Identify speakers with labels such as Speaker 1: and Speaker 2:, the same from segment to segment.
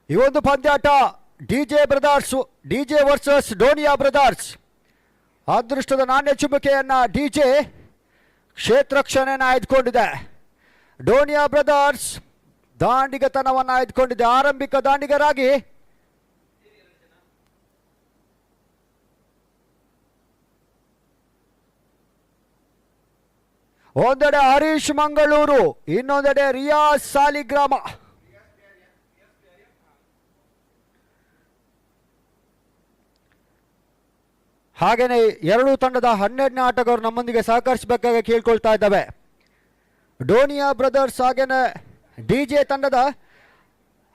Speaker 1: ಈ ಒಂದು ಪಂದ್ಯಾಟ DJ brothers, DJ versus Doniya brothers. ಅದೃಷ್ಟದ ನಾಣ್ಯ ಚುಂಬಕೆಯನ್ನು ಡಿಜೆ ಕ್ಷೇತ್ರಕ್ಷಣೆಯನ್ನು ಆಯ್ದುಕೊಂಡಿದೆ. ಡೋನಿಯಾ ಬ್ರದರ್ಸ್ ದಾಂಡಿಗತನವನ್ನು ಆಯ್ದುಕೊಂಡಿದೆ. ಆರಂಭಿಕ ದಾಂಡಿಗರಾಗಿ ಒಂದೆಡೆ ಹರೀಶ್ ಮಂಗಳೂರು, ಇನ್ನೊಂದೆಡೆ ರಿಯಾಜ್ ಸಾಲಿಗ್ರಾಮ. ಹಾಗೆಯೇ ಎರಡೂ ತಂಡದ 12ನೇ ಆಟಗಾರರು ನಮ್ಮೊಂದಿಗೆ ಸಹಕರಿಸಬೇಕಾಗಿ ಕೇಳ್ಕೊಳ್ತಾ ಇದ್ದಾವೆ. ಡೋನಿಯಾ ಬ್ರದರ್ಸ್ ಹಾಗೆಯೇ ಡಿಜೆ ತಂಡದ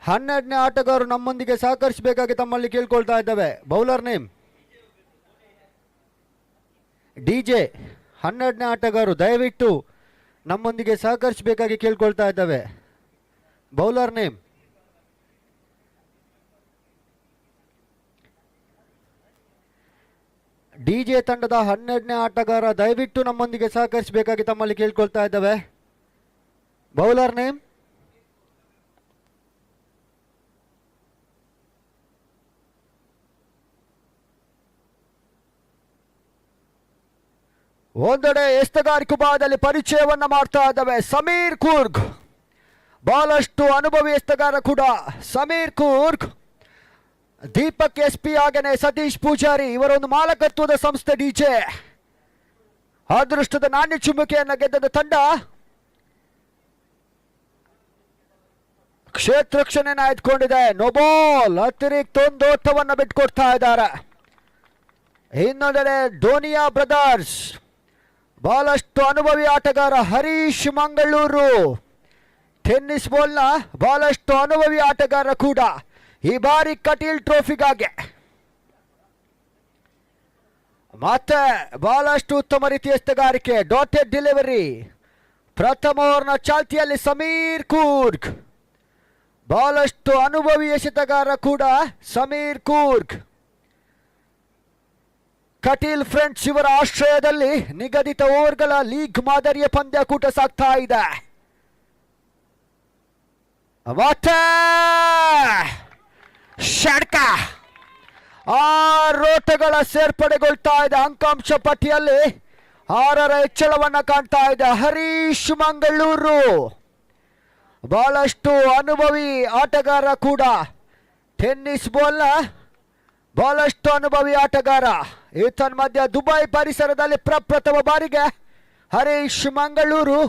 Speaker 1: 12ನೇ ಆಟಗಾರರು ನಮ್ಮೊಂದಿಗೆ ಸಹಕರಿಸಬೇಕಾಗಿ ತಮ್ಮಲ್ಲಿ ಕೇಳ್ಕೊಳ್ತಾ ಇದ್ದಾವೆ. ಬೌಲರ್ ನೇಮ್ ಡಿಜೆ 12ನೇ ಆಟಗಾರರು ದಯವಿಟ್ಟು ನಮ್ಮೊಂದಿಗೆ ಸಹಕರಿಸಬೇಕಾಗಿ ಕೇಳ್ಕೊಳ್ತಾ ಇದ್ದಾವೆ. ಬೌಲರ್ ನೇಮ್ ಡಿಜೆ ತಂಡದ 12ನೇ ಆಟಗಾರ ದಯವಿಟ್ಟು ನಮ್ಮೊಂದಿಗೆ ಸಹಕರಿಸಬೇಕಾಗಿ ತಮ್ಮಲ್ಲಿ ಕೇಳ್ಕೊಳ್ತಾ ಇದ್ದಾವೆ. ಬೌಲರ್ ನೇಮ್ ಒಂದೆಡೆ ಎಸ್ತಗಾರಿಕೆ ಭಾಗದಲ್ಲಿ ಪರಿಚಯವನ್ನ ಮಾಡ್ತಾ ಇದ್ದಾವೆ ಸಮೀರ್ ಕೂರ್ಗ್. ಬಹಳಷ್ಟು ಅನುಭವಿ ಎಸ್ತಗಾರ ಕೂಡ ಸಮೀರ್ ಕೂರ್ಗ್. ದೀಪಕ್ SP ಹಾಗೇನೆ ಸತೀಶ್ ಪೂಜಾರಿ ಇವರ ಒಂದು ಮಾಲಕತ್ವದ ಸಂಸ್ಥೆ ಡಿಜೆ. ಅದೃಷ್ಟದ ನಾಣ್ಯ ಚುಂಬಕೆಯನ್ನು ಗೆದ್ದದ ತಂಡ ಕ್ಷೇತ್ರಕ್ಷಣೆಯನ್ನು ಆಯ್ದುಕೊಂಡಿದೆ. ನೋಬಾಲ್ ಅತಿರಿಕ್ತ ಒಂದು ಓಟವನ್ನು ಬಿಟ್ಕೊಡ್ತಾ ಇದ್ದಾರೆ. ಇನ್ನೊಂದೆಡೆ ಡೋನಿಯಾ ಬ್ರದರ್ಸ್ ಬಹಳಷ್ಟು ಅನುಭವಿ ಆಟಗಾರ ಹರೀಶ್ ಮಂಗಳೂರು. ಟೆನ್ನಿಸ್ ಬಾಲ್ನ ಬಹಳಷ್ಟು ಅನುಭವಿ ಆಟಗಾರ ಕೂಡ ಈ ಬಾರಿ ಕಟೀಲ್ ಟ್ರೋಫಿಗಾಗಿ ಮತ್ತೆ ಬಹಳಷ್ಟು ಉತ್ತಮ ರೀತಿಯ ಎಸ್ತಗಾರಿಕೆ. Dotted delivery. ಪ್ರಥಮ ಓವರ್ನ ಚಾಲ್ತಿಯಲ್ಲಿ ಸಮೀರ್ ಕೂರ್ಗ್ ಬಹಳಷ್ಟು ಅನುಭವಿ ಎಸೆತಗಾರ ಕೂಡ ಸಮೀರ್ ಕೂರ್ಗ್. ಕಟೀಲ್ ಫ್ರೆಂಡ್ಸ್ ಇವರ ಆಶ್ರಯದಲ್ಲಿ ನಿಗದಿತ ಓವರ್ಗಳ ಲೀಗ್ ಮಾದರಿಯ ಪಂದ್ಯಾಕೂಟ ಸಾಗ್ತಾ ಇದೆ. ಷಡ್ಕ 6 ಓಟಗಳ ಸೇರ್ಪಡೆಗೊಳ್ತಾ ಇದೆ. ಅಂಕಾಂಶ ಪಟ್ಟಿಯಲ್ಲಿ 6ರ ಹೆಚ್ಚಳವನ್ನು ಕಾಣ್ತಾ ಇದೆ. ಹರೀಶ್ ಮಂಗಳೂರು ಬಹಳಷ್ಟು ಅನುಭವಿ ಆಟಗಾರ ಕೂಡ. ಟೆನ್ನಿಸ್ ಬಾಲ್ನ ಬಹಳಷ್ಟು ಅನುಭವಿ ಆಟಗಾರ. ಮಧ್ಯ ದುಬೈ ಪರಿಸರದಲ್ಲಿ ಪ್ರಪ್ರಥಮ ಬಾರಿಗೆ ಹರೀಶ್ ಮಂಗಳೂರು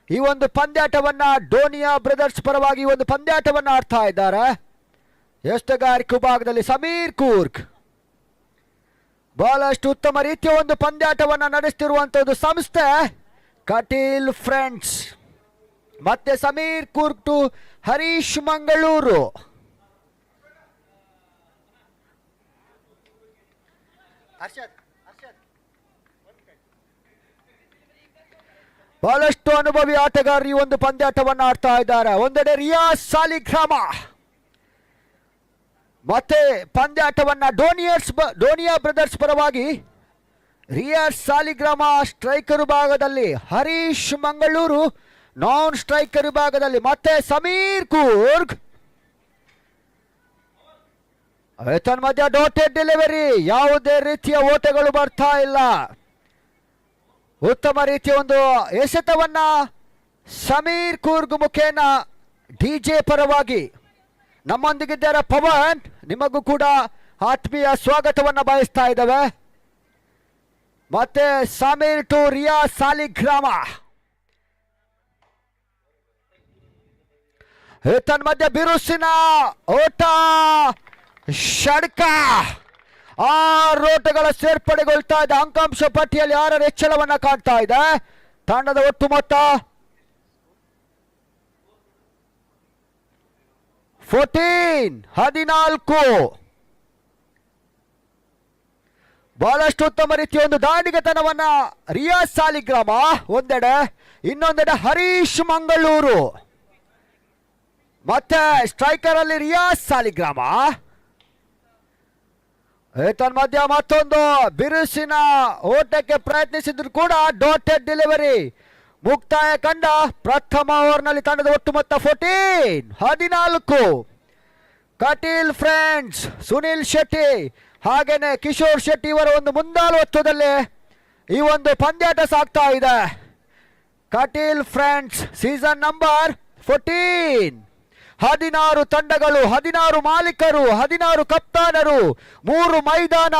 Speaker 1: ಈ ಒಂದು ಪಂದ್ಯಾಟವನ್ನ ಡೋನಿಯಾ ಬ್ರದರ್ಸ್ ಪರವಾಗಿ ಈ ಒಂದು ಪಂದ್ಯಾಟವನ್ನು ಆಡ್ತಾ ಇದ್ದಾರೆ. ಎಸ್ತಗಾರಿಕೆ ಭಾಗದಲ್ಲಿ ಸಮೀರ್ ಕೂರ್ಗ್ ಬಹಳಷ್ಟು ಉತ್ತಮ ರೀತಿಯ ಒಂದು ಪಂದ್ಯಾಟವನ್ನು ನಡೆಸುತ್ತಿರುವಂತದ್ದು ಸಂಸ್ಥೆ ಕಟೀಲ್ ಫ್ರೆಂಡ್ಸ್. ಮತ್ತೆ ಸಮೀರ್ ಕೂರ್ಗ್ ಟು ಹರೀಶ್ ಮಂಗಳೂರು. ಬಹಳಷ್ಟು ಅನುಭವಿ ಆಟಗಾರರು ಈ ಒಂದು ಪಂದ್ಯಾಟವನ್ನು ಆಡ್ತಾ ಇದ್ದಾರೆ. ಒಂದೆಡೆ ರಿಯಾಜ್ ಸಾಲಿಗ್ರಾಮ ಮತ್ತೆ ಪಂದ್ಯಾಟವನ್ನ ಡೋನಿಯಾ ಬ್ರದರ್ಸ್ ಪರವಾಗಿ ರಿಯಾಜ್ ಸಾಲಿಗ್ರಾಮ ಸ್ಟ್ರೈಕರ್ ವಿಭಾಗದಲ್ಲಿ, ಹರೀಶ್ ಮಂಗಳೂರು ನಾನ್ ಸ್ಟ್ರೈಕರ್ ವಿಭಾಗದಲ್ಲಿ, ಮತ್ತೆ ಸಮೀರ್ ಕೂರ್ಗ್. ಮಧ್ಯ ಡಾಟೆಡ್ ಡೆಲಿವರಿ. ಯಾವುದೇ ರೀತಿಯ ಓಟಗಳು ಬರ್ತಾ ಇಲ್ಲ. ಉತ್ತಮ ರೀತಿಯ ಒಂದು ಎಸೆತವನ್ನ ಸಮೀರ್ ಕೂರ್ಗ್ ಮುಖೇನ ಡಿಜೆ ಪರವಾಗಿ ನಮ್ಮೊಂದಿಗಿದ್ದಾರೆ ಪವನ್. ನಿಮಗೂ ಕೂಡ ಆತ್ಮೀಯ ಸ್ವಾಗತವನ್ನ ಬಯಸ್ತಾ ಇದ್ದಾವೆ. ಮತ್ತೆ ಸಮೀರ್ ಟು ರಿಯಾಜ್ ಸಾಲಿಗ್ರಾಮ. ಮಧ್ಯ ಬಿರುಸಿನ ಓಟ ಷಡ್ಕ. 6 ಓಟಗಳ ಸೇರ್ಪಡೆಗೊಳ್ತಾ ಇದೆ. ಅಂಕಾಂಶ ಪಟ್ಟಿಯಲ್ಲಿ 6ರ ಹೆಚ್ಚಳವನ್ನ ಕಾಣ್ತಾ ಇದೆ. ತಂಡದ ಒಟ್ಟು ಮೊತ್ತ 14. ಬಹಳಷ್ಟು ಉತ್ತಮ ರೀತಿಯ ಒಂದು ದಾಂಡಿಗತನವನ್ನ ರಿಯಾಜ್ ಸಾಲಿಗ್ರಾಮ ಒಂದೆಡೆ, ಇನ್ನೊಂದೆಡೆ ಹರೀಶ್ ಮಂಗಳೂರು, ಮತ್ತೆ ಸ್ಟ್ರೈಕರ್ ಅಲ್ಲಿ ರಿಯಾಜ್ ಸಾಲಿಗ್ರಾಮ. ಮಧ್ಯ ಮತ್ತೊಂದು ಬಿರುಸಿನ ಓಟಕ್ಕೆ ಪ್ರಯತ್ನಿಸಿದ್ರು ಕೂಡ ಡಾಟೆಡ್ ಡೆಲಿವರಿ ಮುಕ್ತಾಯ ಕಂಡ. ಪ್ರಥಮ ಓವರ್ನಲ್ಲಿ ತಂಡದ ಒಟ್ಟು ಮೊತ್ತ 14. ಕಟೀಲ್ ಫ್ರೆಂಡ್ಸ್ ಸುನಿಲ್ ಶೆಟ್ಟಿ ಹಾಗೇನೆ ಕಿಶೋರ್ ಶೆಟ್ಟಿ ಇವರ ಒಂದು ಮುಂದಾಳತ್ವದಲ್ಲಿ ಈ ಒಂದು ಪಂದ್ಯಾಟ ಸಾಗ್ತಾ ಇದೆ. Kateel friends season number 14. 16 ತಂಡಗಳು, 16 ಮಾಲೀಕರು, 16 ಕಪ್ತಾನರು, 3 ಮೈದಾನ.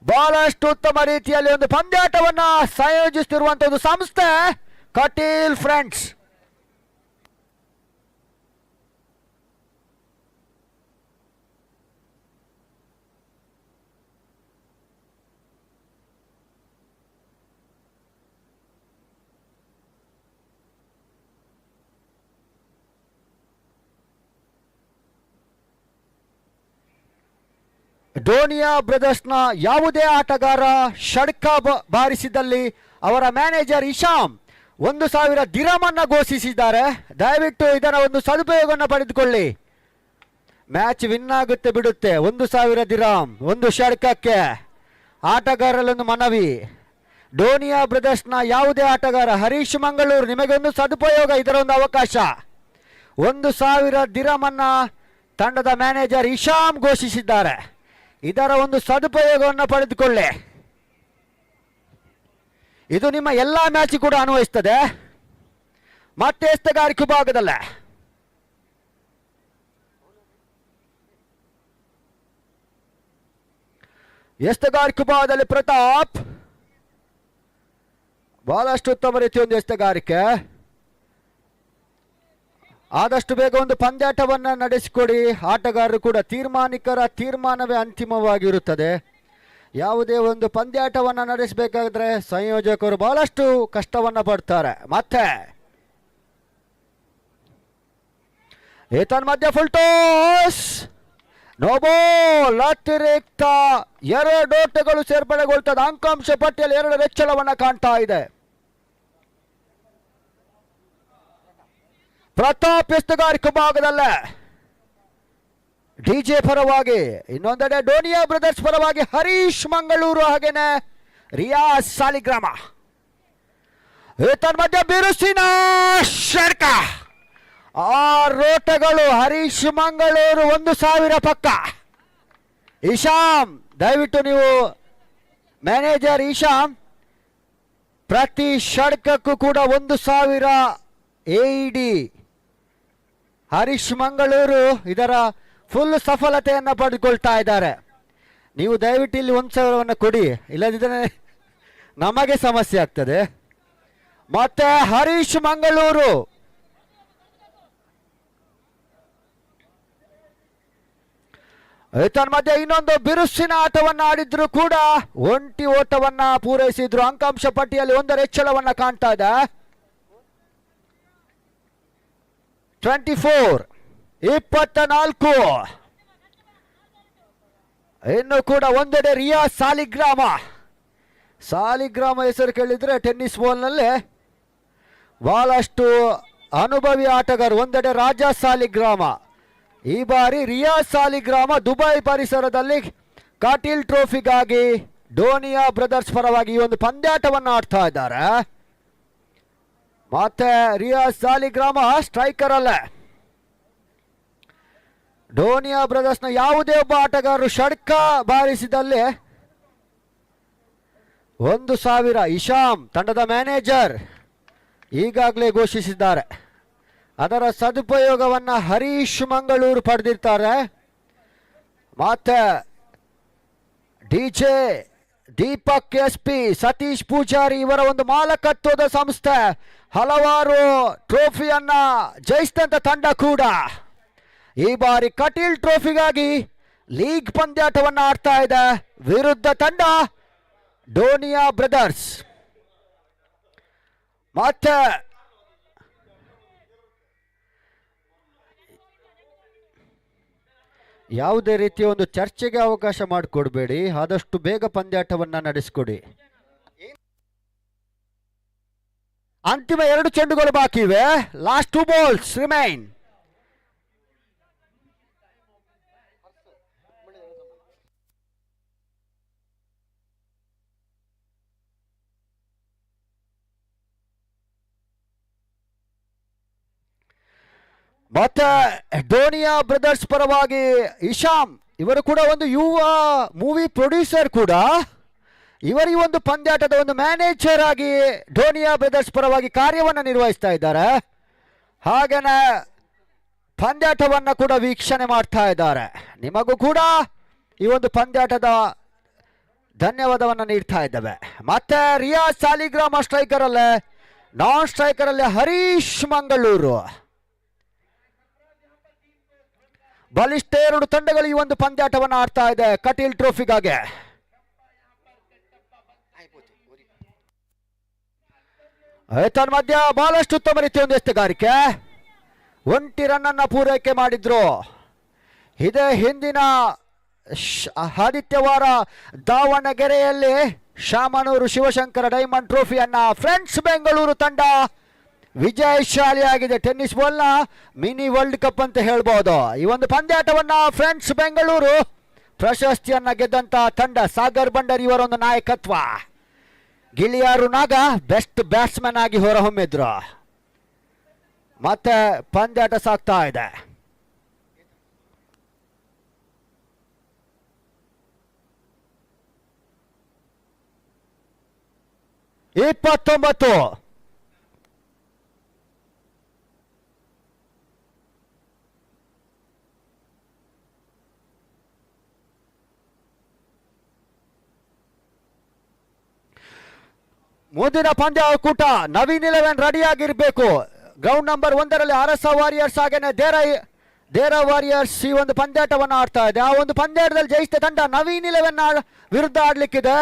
Speaker 1: ಬಹಳಷ್ಟು ಉತ್ತಮ ರೀತಿಯಲ್ಲಿ ಒಂದು ಪಂದ್ಯಾಟವನ್ನ ಸಂಯೋಜಿಸುತ್ತಿರುವಂತಹ ಸಂಸ್ಥೆ ಕಟೀಲ್ ಫ್ರೆಂಡ್ಸ್. ಡೋನಿಯಾ ಬ್ರದರ್ಸ್ನ ಯಾವುದೇ ಆಟಗಾರ ಷಡ್ಕ ಬಾರಿಸಿದಲ್ಲಿ ಅವರ ಮ್ಯಾನೇಜರ್ ಇಶಾಮ್ 1,000 ದಿರಮನ್ನ ಘೋಷಿಸಿದ್ದಾರೆ. ದಯವಿಟ್ಟು ಇದರ ಒಂದು ಸದುಪಯೋಗವನ್ನು ಪಡೆದುಕೊಳ್ಳಿ. ಮ್ಯಾಚ್ ವಿನ್ ಆಗುತ್ತೆ ಬಿಡುತ್ತೆ. 1,000 ದಿರಾಮ್ ಒಂದು ಷಡ್ಕಕ್ಕೆ. ಆಟಗಾರರಲ್ಲೊಂದು ಮನವಿ, ಡೋನಿಯಾ ಬ್ರದರ್ಸ್ನ ಯಾವುದೇ ಆಟಗಾರ ಹರೀಶ್ ಮಂಗಳೂರು ನಿಮಗೊಂದು ಸದುಪಯೋಗ, ಇದರ ಒಂದು ಅವಕಾಶ. 1,000 ದಿರಮನ್ನ ತಂಡದ ಮ್ಯಾನೇಜರ್ ಇಶಾಮ್ ಘೋಷಿಸಿದ್ದಾರೆ. ಇದರ ಒಂದು ಸದುಪಯೋಗವನ್ನು ಪಡೆದುಕೊಳ್ಳಿ. ಇದು ನಿಮ್ಮ ಎಲ್ಲ ಮ್ಯಾಚ್ ಕೂಡ ಅನ್ವಯಿಸ್ತದೆ. ಮತ್ತೆ ಎಸ್ತಗಾರಿಕೆ ಭಾಗದಲ್ಲೇ ಎಸ್ತಗಾರಿಕೆ ಭಾಗದಲ್ಲಿ ಪ್ರತಾಪ್ ಬಹಳಷ್ಟು ಉತ್ತಮ ರೀತಿಯ ಒಂದು ಎಸ್ತಗಾರಿಕೆ. ಆದಷ್ಟು ಬೇಗ ಒಂದು ಪಂದ್ಯಾಟವನ್ನು ನಡೆಸಿಕೊಡಿ. ಆಟಗಾರರು ಕೂಡ ತೀರ್ಮಾನವೇ ಅಂತಿಮವಾಗಿರುತ್ತದೆ. ಯಾವುದೇ ಒಂದು ಪಂದ್ಯಾಟವನ್ನು ನಡೆಸಬೇಕಾದ್ರೆ ಸಂಯೋಜಕರು ಬಹಳಷ್ಟು ಕಷ್ಟವನ್ನು ಪಡ್ತಾರೆ. ಮತ್ತೆ ಮಧ್ಯ ಫುಲ್ ಟಾಸ್, ನೋಬೋಲ್ ಅತಿರಿಕ್ತ 2 ಓಟಗಳು ಸೇರ್ಪಡೆಗೊಳ್ತದೆ. ಅಂಕಾಂಶ ಪಟ್ಟಿಯಲ್ಲಿ 2 ಹೆಚ್ಚಳವನ್ನು ಕಾಣ್ತಾ ಇದೆ. ಪ್ರತಾಪ್ ಎಸ್ತಗಾರಿಕೆ ಭಾಗದಲ್ಲೇ ಡಿಜೆ ಪರವಾಗಿ, ಇನ್ನೊಂದೆಡೆ ಡೋನಿಯಾ ಬ್ರದರ್ಸ್ ಪರವಾಗಿ ಹರೀಶ್ ಮಂಗಳೂರು ಹಾಗೇನೆ ರಿಯಾಜ್ ಸಾಲಿಗ್ರಾಮ. ಮಧ್ಯ ಬಿರುಸಿನ ಷಡ್ಕ, 6 ಓಟಗಳು. ಹರೀಶ್ ಮಂಗಳೂರು 1,000 ಪಕ್ಕ. ಇಶಾಮ್, ದಯವಿಟ್ಟು ನೀವು ಮ್ಯಾನೇಜರ್ ಇಶಾಮ್ ಪ್ರತಿ ಷಡ್ಕಕ್ಕೂ ಕೂಡ 1,000 AED. ಹರೀಶ್ ಮಂಗಳೂರು ಇದರ ಫುಲ್ ಸಫಲತೆಯನ್ನು ಪಡೆದುಕೊಳ್ತಾ ಇದ್ದಾರೆ. ನೀವು ದಯವಿಟ್ಟು ಇಲ್ಲಿ 1,000 ಕೊಡಿ, ಇಲ್ಲದಿದ್ದರೆ ನಮಗೆ ಸಮಸ್ಯೆ ಆಗ್ತದೆ. ಮತ್ತೆ ಹರೀಶ್ ಮಂಗಳೂರು ಮಧ್ಯೆ ಇನ್ನೊಂದು ಬಿರುಸಿನ ಆಟವನ್ನ ಆಡಿದ್ರು ಕೂಡ ಒಂಟಿ ಓಟವನ್ನ ಪೂರೈಸಿದ್ರು. ಅಂಕಾಂಶ ಪಟ್ಟಿಯಲ್ಲಿ 1 ಹೆಚ್ಚಳವನ್ನ ಕಾಣ್ತಾ ಇದೆ. 24. ಇನ್ನು ಕೂಡ ಒಂದೆಡೆ ರಿಯಾಜ್ ಸಾಲಿಗ್ರಾಮ ಹೆಸರು ಕೇಳಿದ್ರೆ ಟೆನ್ನಿಸ್ ಬಾಲ್ನಲ್ಲಿ ಬಹಳಷ್ಟು ಅನುಭವಿ ಆಟಗಾರರು. ಒಂದೆಡೆ ರಾಜಾ ಸಾಲಿಗ್ರಾಮ, ಈ ಬಾರಿ ರಿಯಾಜ್ ಸಾಲಿಗ್ರಾಮ ದುಬೈ ಪರಿಸರದಲ್ಲಿ ಕಾಟಿಲ್ ಟ್ರೋಫಿಗಾಗಿ ಡೋನಿಯಾ ಬ್ರದರ್ಸ್ ಪರವಾಗಿ ಈ ಒಂದು ಪಂದ್ಯಾಟವನ್ನು ಆಡ್ತಾ ಇದ್ದಾರೆ. ಮತ್ತೆ ರಿಯಾಜ್ ಸಾಲಿಗ್ರಾಮ ಸ್ಟ್ರೈಕರ್ ಅಲ್ಲೇ. ಡೋನಿಯಾ ಬ್ರದರ್ಸ್ನ ಯಾವುದೇ ಒಬ್ಬ ಆಟಗಾರರು ಷಡ್ಕ ಬಾರಿಸಿದಲ್ಲಿ 1,000 ಇಶಾಮ್ ತಂಡದ ಮ್ಯಾನೇಜರ್ ಈಗಾಗಲೇ ಘೋಷಿಸಿದ್ದಾರೆ. ಅದರ ಸದುಪಯೋಗವನ್ನು ಹರೀಶ್ ಮಂಗಳೂರು ಪಡೆದಿರ್ತಾರೆ. ಮತ್ತೆ ಡಿಜೆ ದೀಪಕ್ SP ಸತೀಶ್ ಪೂಜಾರಿ ಇವರ ಒಂದು ಮಾಲಕತ್ವದ ಸಂಸ್ಥೆ ಹಲವಾರು ಟ್ರೋಫಿಯನ್ನ ಜಯಿಸಿದಂತ ತಂಡ ಕೂಡ ಈ ಬಾರಿ ಕಟೀಲ್ ಟ್ರೋಫಿಗಾಗಿ ಲೀಗ್ ಪಂದ್ಯಾಟವನ್ನು ಆಡ್ತಾ ಇದೆ. ವಿರುದ್ಧ ತಂಡ ಡೋನಿಯಾ ಬ್ರದರ್ಸ್. ಮತ್ತೆ ಯಾವುದೇ ರೀತಿಯ ಒಂದು ಚರ್ಚೆಗೆ ಅವಕಾಶ ಮಾಡಿಕೊಡ್ಬೇಡಿ. ಆದಷ್ಟು ಬೇಗ ಪಂದ್ಯಾಟವನ್ನು ನಡೆಸಿಕೊಡಿ. ಅಂತಿಮ 2 ಚೆಂಡುಗಳು ಬಾಕಿ ಇವೆ. Last 2 balls remain. ಮತ್ತೆ ಡೋನಿಯಾ ಬ್ರದರ್ಸ್ ಪರವಾಗಿ ಇಶಾಮ್ ಇವರು ಕೂಡ ಒಂದು ಯುವ ಮೂವಿ ಪ್ರೊಡ್ಯೂಸರ್ ಕೂಡ. ಇವರು ಈ ಒಂದು ಪಂದ್ಯಾಟದ ಒಂದು ಮ್ಯಾನೇಜರ್ ಆಗಿ ಡೋನಿಯಾ ಬ್ರದರ್ಸ್ ಪರವಾಗಿ ಕಾರ್ಯವನ್ನು ನಿರ್ವಹಿಸ್ತಾ ಇದ್ದಾರೆ. ಹಾಗೇನೆ ಪಂದ್ಯಾಟವನ್ನು ಕೂಡ ವೀಕ್ಷಣೆ ಮಾಡ್ತಾ ಇದ್ದಾರೆ. ನಿಮಗೂ ಕೂಡ ಈ ಒಂದು ಪಂದ್ಯಾಟದ ಧನ್ಯವಾದವನ್ನು ನೀಡ್ತಾ ಇದ್ದೇವೆ. ಮತ್ತೆ ರಿಯಾಜ್ ಸಾಲಿಗ್ರಾಮ ಸ್ಟ್ರೈಕರ್ ಅಲ್ಲೇ, ನಾನ್ ಸ್ಟ್ರೈಕರ್ ಅಲ್ಲೇ ಹರೀಶ್ ಮಂಗಳೂರು. ಬಲಿಷ್ಠ ಎರಡು ತಂಡಗಳು ಈ ಒಂದು ಪಂದ್ಯಾಟವನ್ನು ಆಡ್ತಾ ಇದೆ ಕಟೀಲ್ ಟ್ರೋಫಿಗಾಗಿ. ತನ್ಮಧ್ಯ ಬಹಳಷ್ಟು ಉತ್ತಮ ರೀತಿಯ ಒಂದು ಎಸ್ತುಗಾರಿಕೆ, ಒಂಟಿ ರನ್ ಅನ್ನ ಪೂರೈಕೆ ಮಾಡಿದ್ರು. ಇದೇ ಹಿಂದಿನ ಆದಿತ್ಯವಾರ ದಾವಣಗೆರೆಯಲ್ಲಿ ಶಾಮನೂರು ಶಿವಶಂಕರ ಡೈಮಂಡ್ ಟ್ರೋಫಿಯನ್ನ ಫ್ರೆಂಡ್ಸ್ ಬೆಂಗಳೂರು ತಂಡ ವಿಜಯಶಾಲಿಯಾಗಿದೆ. ಟೆನ್ನಿಸ್ ಬಾಲ್ನ ಮಿನಿ ವರ್ಲ್ಡ್ ಕಪ್ ಅಂತ ಹೇಳ್ಬೋದು. ಈ ಒಂದು ಪಂದ್ಯಾಟವನ್ನ ಫ್ರೆಂಡ್ಸ್ ಬೆಂಗಳೂರು ಪ್ರಶಸ್ತಿಯನ್ನ ಗೆದ್ದಂತ ತಂಡ. ಸಾಗರ್ ಬಂಡರ್ ಇವರ ಒಂದು ನಾಯಕತ್ವ. ಗಿಳಿಯಾರು ನಾಗ ಬೆಸ್ಟ್ ಬ್ಯಾಟ್ಸ್ಮನ್ ಆಗಿ ಹೊರಹೊಮ್ಮಿದ್ರು. ಮತ್ತೆ ಪಂದ್ಯಾಟ ಸಾಗ್ತಾ ಇದೆ. ಇಪ್ಪತ್ತೊಂಬತ್ತು ಮುಂದಿನ ಪಂದ್ಯಾಕೂಟ ನವೀನ್ 11 ರೆಡಿಯಾಗಿರ್ಬೇಕು. ಗ್ರೌಂಡ್ ನಂಬರ್ 1ರಲ್ಲಿ ಅರಸ ವಾರಿಯರ್ಸ್ ಹಾಗೇನೆ ದೇರಾ ವಾರಿಯರ್ಸ್ ಈ ಒಂದು ಪಂದ್ಯಾಟವನ್ನು ಆಡ್ತಾ ಇದೆ. ಆ ಒಂದು ಪಂದ್ಯಾಟದಲ್ಲಿ ಜಯಿಸಿದ ತಂಡ ನವೀನ್ 11 ವಿರುದ್ಧ ಆಡ್ಲಿಕ್ಕಿದೆ.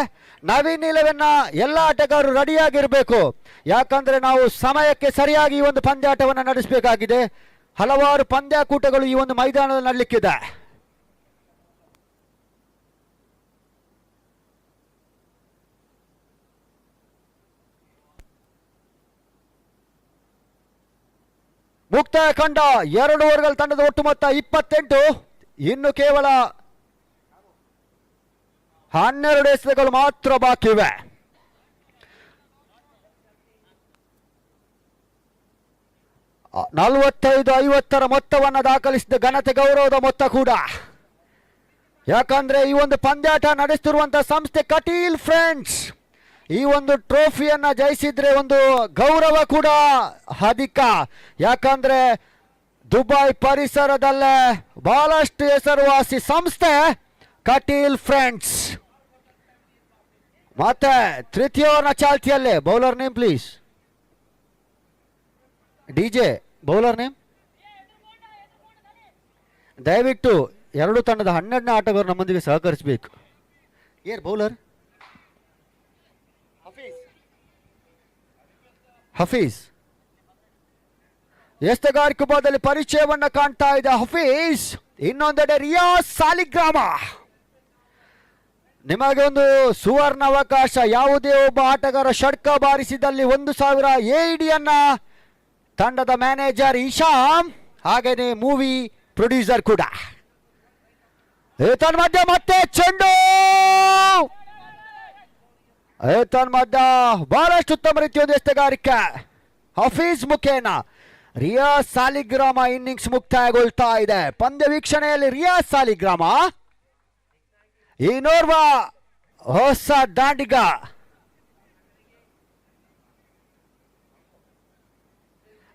Speaker 1: ನವೀನ್ 11 ಎಲ್ಲ ಆಟಗಾರರು ರೆಡಿಯಾಗಿರ್ಬೇಕು. ಯಾಕಂದ್ರೆ ನಾವು ಸಮಯಕ್ಕೆ ಸರಿಯಾಗಿ ಈ ಒಂದು ಪಂದ್ಯಾಟವನ್ನು ನಡೆಸಬೇಕಾಗಿದೆ. ಹಲವಾರು ಪಂದ್ಯಾಕೂಟಗಳು ಈ ಒಂದು ಮೈದಾನದಲ್ಲಿ ನಡಲಿಕ್ಕಿದೆ. ಮುಕ್ತಾಯ ಕಂಡ 2 ಓವರ್ಗಳ ತಂಡದ ಒಟ್ಟು ಮೊತ್ತ 28. ಇನ್ನು ಕೇವಲ 12 ಎಸೆತಗಳು ಮಾತ್ರ ಬಾಕಿ ಇವೆ. ಆ 45-50 ಮೊತ್ತವನ್ನು ದಾಖಲಿಸಿದ ಘನತೆ ಗೌರವದ ಮೊತ್ತ ಕೂಡ. ಯಾಕಂದ್ರೆ ಈ ಒಂದು ಪಂದ್ಯಾಟ ನಡೆಸುತ್ತಿರುವಂತಹ ಸಂಸ್ಥೆ ಕಟೀಲ್ ಫ್ರೆಂಡ್ಸ್ ಈ ಒಂದು ಟ್ರೋಫಿಯನ್ನ ಜಯಿಸಿದ್ರೆ ಒಂದು ಗೌರವ ಕೂಡ ಅಧಿಕ. ಯಾಕಂದ್ರೆ ದುಬೈ ಪರಿಸರದಲ್ಲೇ ಬಹಳಷ್ಟು ಹೆಸರುವಾಸಿ ಸಂಸ್ಥೆ ಕಟೀಲ್ ಫ್ರೆಂಡ್ಸ್. ಮತ್ತೆ ತೃತೀಯ ಓವರ್ನ ಚಾಲ್ತಿಯಲ್ಲೇ bowler name please. DJ bowler name. ದಯವಿಟ್ಟು ಎರಡು ತಂಡದ 12ನೇ ಆಟಗಾರರು ನಮ್ಮೊಂದಿಗೆ ಸಹಕರಿಸಬೇಕು. ಏರ್ ಬೌಲರ್ ಹಫೀಜ್. ಎಸ್ತಗಾರಿಕೆ ಬಾದಲ್ಲಿ ಪರಿಚಯವನ್ನ ಕಾಣ್ತಾ ಇದೆ ಹಫೀಜ್. ಇನ್ನೊಂದೆಡೆ ರಿಯಾಜ್ ಸಾಲಿಗ್ರಾಮ. ನಿಮಗೆ ಒಂದು ಸುವರ್ಣ ಅವಕಾಶ. ಯಾವುದೇ ಒಬ್ಬ ಆಟಗಾರ ಷಟ್ಕ ಬಾರಿಸಿದಲ್ಲಿ 1000 AED ತಂಡದ ಮ್ಯಾನೇಜರ್ ಇಶಾಮ್ ಹಾಗೇನೆ ಮೂವಿ ಪ್ರೊಡ್ಯೂಸರ್ ಕೂಡ. ಮಧ್ಯ ಮತ್ತೆ ಚೆಂಡು. ಮಧ್ಯ ಬಹಳಷ್ಟು ಉತ್ತಮ ರೀತಿಯ ಎಸ್ತಗಾರಿಕೆ ಹಫೀಜ್ ಮುಖೇನ ರಿಯಾಜ್ ಸಾಲಿಗ್ರಾಮ ಇನ್ನಿಂಗ್ಸ್ ಮುಕ್ತಾಯಗೊಳ್ತಾ ಇದೆ. ಪಂದ್ಯ ವೀಕ್ಷಣೆಯಲ್ಲಿ ರಿಯಾಜ್ ಸಾಲಿಗ್ರಾಮ ಇನ್ನೋರ್ವ ಹೊಸ ದಾಂಡಿಗ.